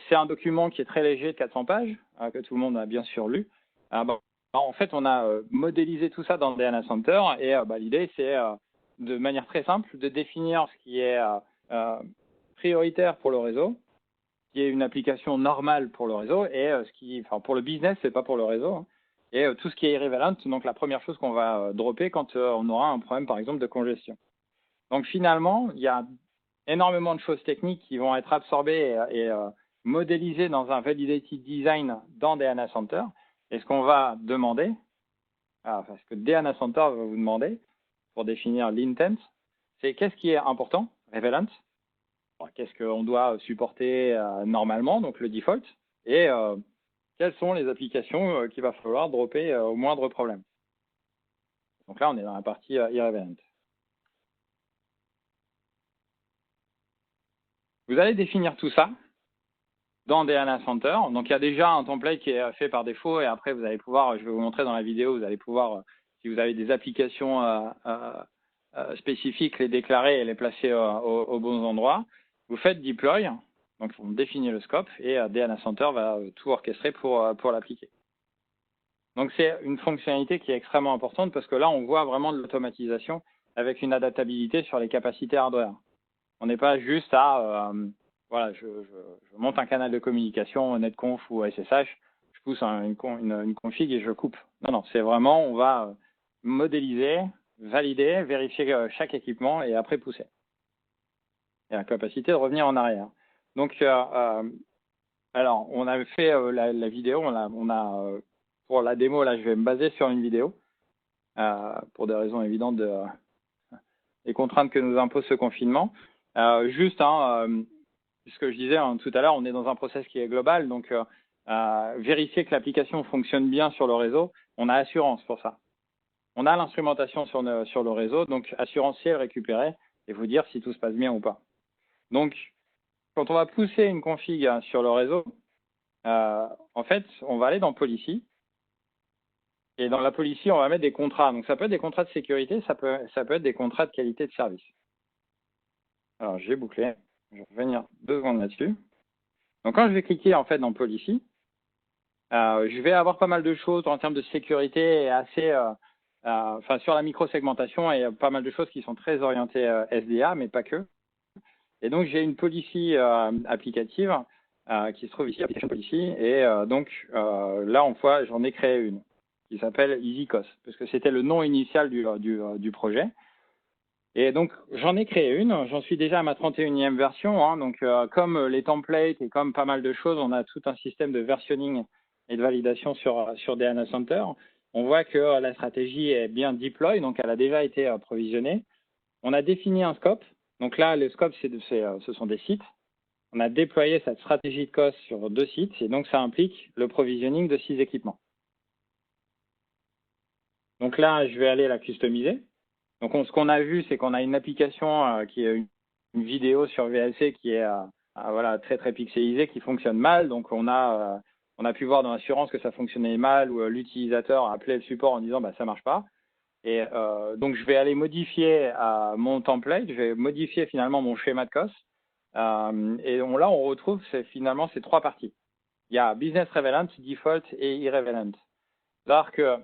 C'est un document qui est très léger de 400 pages, que tout le monde a bien sûr lu. En fait, on a modélisé tout ça dans le DNA Center, et l'idée, c'est de manière très simple de définir ce qui est prioritaire pour le réseau, qui est une application normale pour le réseau, et pour le business, c'est pas pour le réseau, hein, et tout ce qui est irrelevant, donc la première chose qu'on va dropper quand on aura un problème, par exemple, de congestion. Donc finalement, il y a énormément de choses techniques qui vont être absorbées et modélisées dans un validated design dans DNA Center. Et ce qu'on va demander, ce que DNA Center va vous demander pour définir l'intent, c'est qu'est-ce qui est important, relevant, qu'est-ce qu'on doit supporter normalement, donc le default, et quelles sont les applications qu'il va falloir dropper au moindre problème. Donc là, on est dans la partie irrelevant. Vous allez définir tout ça dans DNA Center. Donc, il y a déjà un template qui est fait par défaut, et après, vous allez pouvoir, je vais vous montrer dans la vidéo, vous allez pouvoir, si vous avez des applications spécifiques, les déclarer et les placer aux bons endroits. Vous faites deploy, donc on définit le scope, et DNA Center va tout orchestrer pour l'appliquer. Donc, c'est une fonctionnalité qui est extrêmement importante parce que là, on voit vraiment de l'automatisation avec une adaptabilité sur les capacités hardware. On n'est pas juste à, voilà, je monte un canal de communication, netconf ou SSH, je pousse une config et je coupe. Non, non, c'est vraiment, on va modéliser, valider, vérifier chaque équipement et après pousser. Et la capacité de revenir en arrière. Donc, alors, on a fait la vidéo, on a pour la démo, là, je vais me baser sur une vidéo, pour des raisons évidentes des contraintes que nous impose ce confinement. Juste, ce que je disais tout à l'heure, on est dans un process qui est global, donc vérifier que l'application fonctionne bien sur le réseau, on a assurance pour ça. On a l'instrumentation sur le réseau, donc assurantiel récupérer et vous dire si tout se passe bien ou pas. Donc, quand on va pousser une config sur le réseau, en fait, on va aller dans Policy. Et dans la policy, on va mettre des contrats. Donc, ça peut être des contrats de sécurité, ça peut être des contrats de qualité de service. Alors, j'ai bouclé. Je vais revenir 2 secondes là-dessus. Donc, quand je vais cliquer en fait dans Policy, je vais avoir pas mal de choses en termes de sécurité et assez, sur la micro-segmentation, il y a pas mal de choses qui sont très orientées SDA, mais pas que. Et donc, j'ai une policy applicative qui se trouve ici, Application Policy, et donc là, j'en ai créé une qui s'appelle EasyCos, parce que c'était le nom initial du projet. Et donc, j'en ai créé une, j'en suis déjà à ma 31e version. Donc, comme les templates et comme pas mal de choses, on a tout un système de versionning et de validation sur DNA Center. On voit que la stratégie est bien deploy, donc elle a déjà été provisionnée. On a défini un scope. Donc là, le scope, ce sont des sites. On a déployé cette stratégie de COS sur 2 sites, et donc ça implique le provisioning de 6 équipements. Donc là, je vais aller la customiser. Donc, ce qu'on a vu, c'est qu'on a une application qui est une vidéo sur VLC qui est voilà, très, très pixelisée, qui fonctionne mal. Donc, on a pu voir dans l'assurance que ça fonctionnait mal, ou l'utilisateur a appelé le support en disant bah, « ça marche pas ». Et donc, je vais aller modifier mon template, je vais modifier finalement mon schéma de COS. Et là, on retrouve finalement ces 3 parties. Il y a Business Relevant, Default et Irrelevant. C'est-à-dire que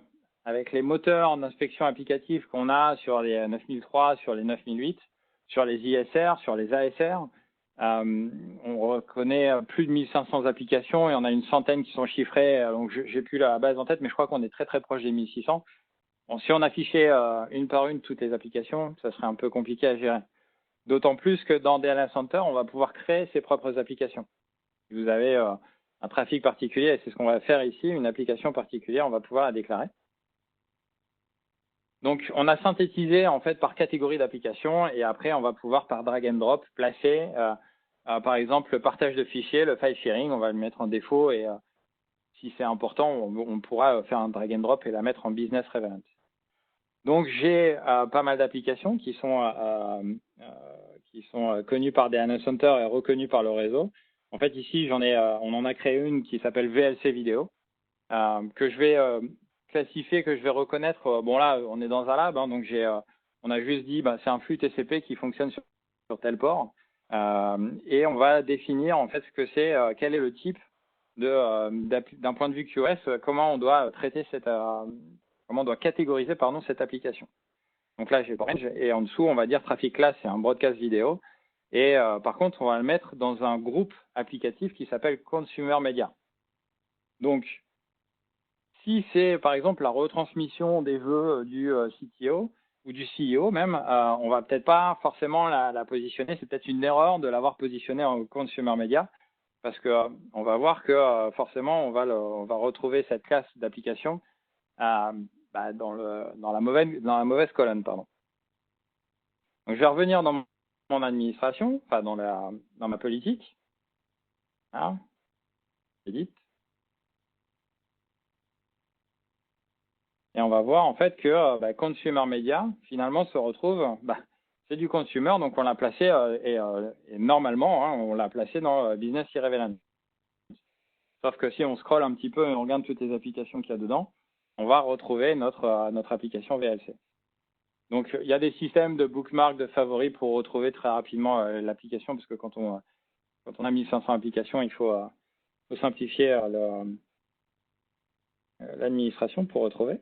avec les moteurs d'inspection applicative qu'on a sur les 9003, sur les 9008, sur les ISR, sur les ASR, on reconnaît plus de 1500 applications et on a une centaine qui sont chiffrées. Donc, j'ai plus la base en tête, mais je crois qu'on est très, très proche des 1600. Bon, si on affichait une par une toutes les applications, ça serait un peu compliqué à gérer. D'autant plus que dans DNA Center, on va pouvoir créer ses propres applications. Vous avez un trafic particulier, et c'est ce qu'on va faire ici, une application particulière, on va pouvoir la déclarer. Donc, on a synthétisé en fait par catégorie d'application, et après, on va pouvoir par drag and drop placer, par exemple, le partage de fichiers, le file sharing, on va le mettre en défaut, et si c'est important, on pourra faire un drag and drop et la mettre en business relevant. Donc, j'ai pas mal d'applications qui sont connues par DNA Center et reconnues par le réseau. En fait, ici, on en a créé une qui s'appelle VLC Vidéo, que je vais classifier, que je vais reconnaître. Bon, là, on est dans un lab, donc on a juste dit, c'est un flux TCP qui fonctionne sur tel port. Et on va définir, en fait, ce que c'est, quel est le type d'un point de vue QoS, comment on doit traiter comment on doit catégoriser, cette application. Donc là, j'ai Orange, et en dessous, on va dire Traffic Class, c'est un broadcast vidéo. Et par contre, on va le mettre dans un groupe applicatif qui s'appelle Consumer Media. Donc, si c'est par exemple la retransmission des vœux du CTO ou du CEO même, on va peut-être pas forcément la positionner. C'est peut-être une erreur de l'avoir positionnée en Consumer Media parce que on va voir que forcément on va retrouver cette classe d'application dans la mauvaise colonne, pardon. Donc, je vais revenir dans mon administration, enfin dans ma politique. Là, edit. Et on va voir en fait que Consumer Media, finalement, se retrouve, c'est du consumer, donc on l'a placé, et normalement, on l'a placé dans Business Irrelevant. Sauf que si on scrolle un petit peu et on regarde toutes les applications qu'il y a dedans, on va retrouver notre application VLC. Donc, il y a des systèmes de bookmark, de favoris pour retrouver très rapidement l'application, parce que quand on a 1500 applications, il faut simplifier l'administration pour retrouver.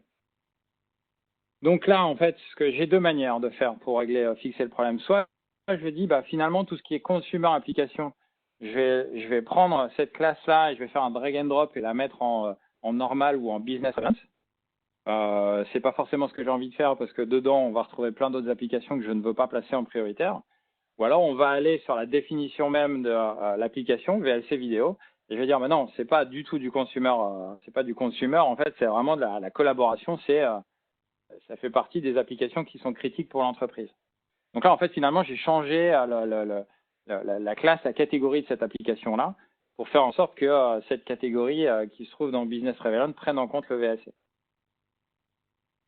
Donc là, en fait, j'ai deux manières de faire pour fixer le problème. Soit je dis, finalement, tout ce qui est consumer application, je vais prendre cette classe-là et je vais faire un drag and drop et la mettre en normal ou en business event. C'est pas forcément ce que j'ai envie de faire parce que dedans, on va retrouver plein d'autres applications que je ne veux pas placer en prioritaire. Ou alors, on va aller sur la définition même de l'application, VLC vidéo, et je vais dire, non, c'est pas du tout du consumer, c'est pas du consumer, en fait, c'est vraiment de la collaboration, ça fait partie des applications qui sont critiques pour l'entreprise. Donc là, en fait, finalement, j'ai changé la classe, la catégorie de cette application-là pour faire en sorte que cette catégorie qui se trouve dans Business Relevant prenne en compte le VLC.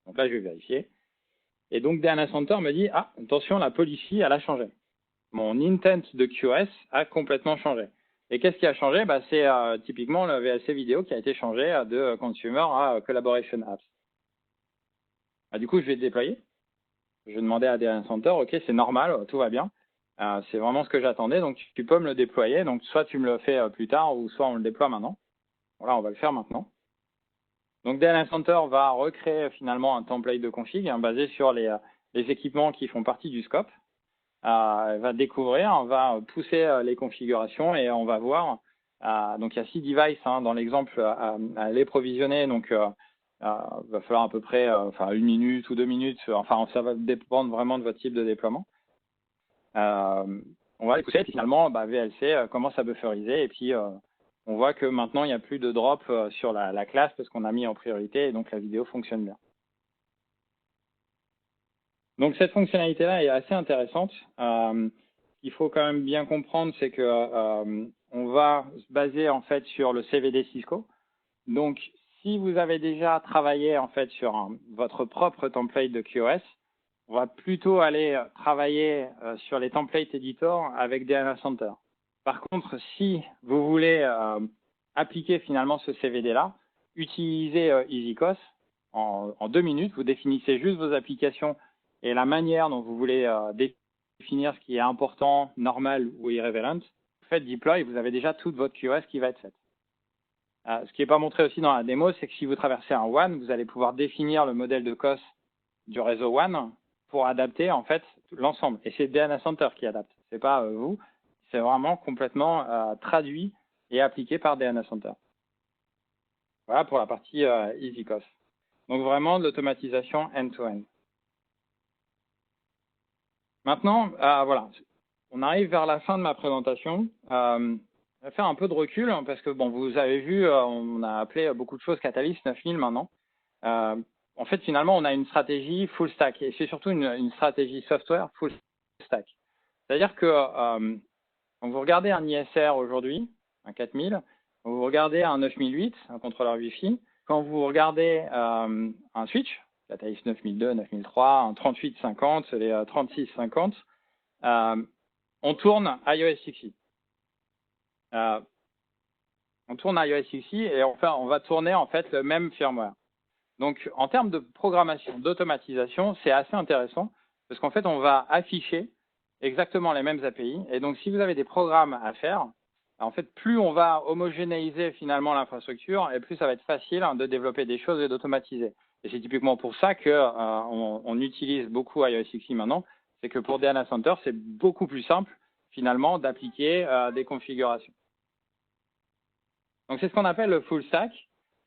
Donc là, je vais vérifier. Et donc, DNA Center me dit, attention, la policy, elle a changé. Mon intent de QoS a complètement changé. Et qu'est-ce qui a changé? C'est typiquement le VLC vidéo qui a été changé de Consumer à Collaboration Apps. Du coup, je vais le déployer. Je demandais à DNA Center, OK, c'est normal, tout va bien. C'est vraiment ce que j'attendais, donc tu peux me le déployer. Donc, soit tu me le fais plus tard, ou soit on le déploie maintenant. Voilà, on va le faire maintenant. Donc, DNA Center va recréer finalement un template de config basé sur les équipements qui font partie du scope. Elle va découvrir, on va pousser les configurations et on va voir. Donc, il y a 6 devices dans l'exemple à les provisionner. Donc, va falloir à peu près 1 minute ou 2 minutes. Enfin, ça va dépendre vraiment de votre type de déploiement. On va écouter finalement VLC commence à bufferiser et puis on voit que maintenant il n'y a plus de drop sur la classe parce qu'on a mis en priorité et donc la vidéo fonctionne bien. Donc cette fonctionnalité-là est assez intéressante. Il faut quand même bien comprendre, c'est que on va se baser en fait sur le CVD Cisco. Donc si vous avez déjà travaillé en fait sur votre propre template de QoS, on va plutôt aller travailler sur les templates editors avec DNA Center. Par contre, si vous voulez appliquer finalement ce CVD-là, utilisez EasyCos. En 2 minutes, vous définissez juste vos applications et la manière dont vous voulez définir ce qui est important, normal ou irrelevant. Vous faites deploy et vous avez déjà toute votre QoS qui va être faite. Ce qui n'est pas montré aussi dans la démo, c'est que si vous traversez un WAN, vous allez pouvoir définir le modèle de COS du réseau WAN pour adapter en fait l'ensemble. Et c'est DNA Center qui adapte, c'est pas vous. C'est vraiment complètement traduit et appliqué par DNA Center. Voilà pour la partie EasyCos. Donc vraiment de l'automatisation end-to-end. Maintenant, voilà, on arrive vers la fin de ma présentation. On va faire un peu de recul parce que bon, vous avez vu, on a appelé beaucoup de choses Catalyst 9000 maintenant. En fait, finalement, on a une stratégie full stack et c'est surtout une stratégie software full stack. C'est-à-dire que quand vous regardez un ISR aujourd'hui, un 4000, quand vous regardez un 9008, un contrôleur Wi-Fi, quand vous regardez un switch, la Catalyst 9002, 9003, un 3850, les 3650, on tourne iOS 6E. On tourne iOS 6E et on va tourner en fait le même firmware. Donc, en termes de programmation, d'automatisation, c'est assez intéressant parce qu'en fait, on va afficher exactement les mêmes API. Et donc, si vous avez des programmes à faire, en fait, plus on va homogénéiser finalement l'infrastructure et plus ça va être facile de développer des choses et d'automatiser. Et c'est typiquement pour ça qu'on utilise beaucoup iOS 6E maintenant. C'est que pour DNA Center, c'est beaucoup plus simple finalement d'appliquer des configurations. Donc c'est ce qu'on appelle le full stack.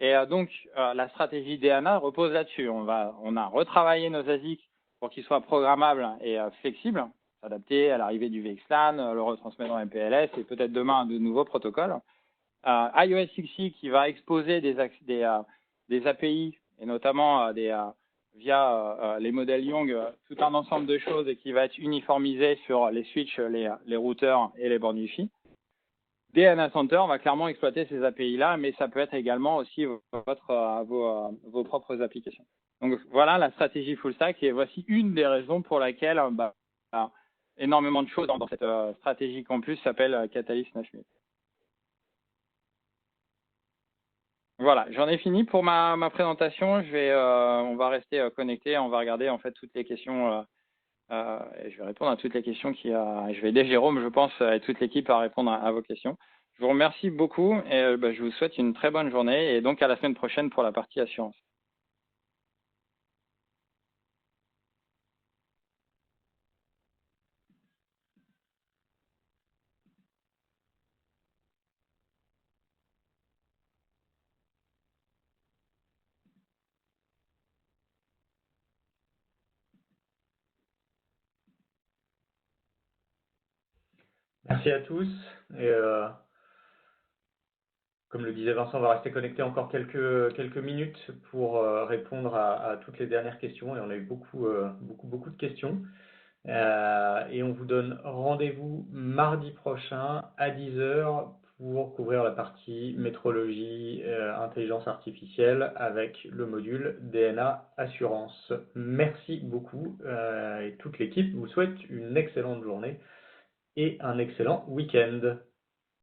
Et donc la stratégie DNA repose là-dessus. On a retravaillé nos ASIC pour qu'ils soient programmables et flexibles, s'adapter à l'arrivée du VXLAN, le retransmettre en MPLS et peut-être demain de nouveaux protocoles. iOS 6 qui va exposer des API et notamment via les modèles Young tout un ensemble de choses et qui va être uniformisé sur les switches, les routeurs et les bornes Wi-Fi. DNA Center va clairement exploiter ces API-là, mais ça peut être également aussi vos propres applications. Donc voilà la stratégie full stack et voici une des raisons pour laquelle énormément de choses dans cette stratégie campus s'appelle Catalyst 9000. Voilà, j'en ai fini pour ma présentation. On va rester connecté, on va regarder en fait toutes les questions. Et je vais répondre à toutes les questions je vais aider Jérôme, je pense, et toute l'équipe à répondre à vos questions. Je vous remercie beaucoup et je vous souhaite une très bonne journée et donc à la semaine prochaine pour la partie assurance. Merci à tous. Et comme le disait Vincent, on va rester connecté encore quelques minutes pour répondre à toutes les dernières questions. Et on a eu beaucoup de questions. Et on vous donne rendez-vous mardi prochain à 10 h pour couvrir la partie métrologie, intelligence artificielle avec le module DNA Assurance. Merci beaucoup et toute l'équipe vous souhaite une excellente journée et un excellent week-end.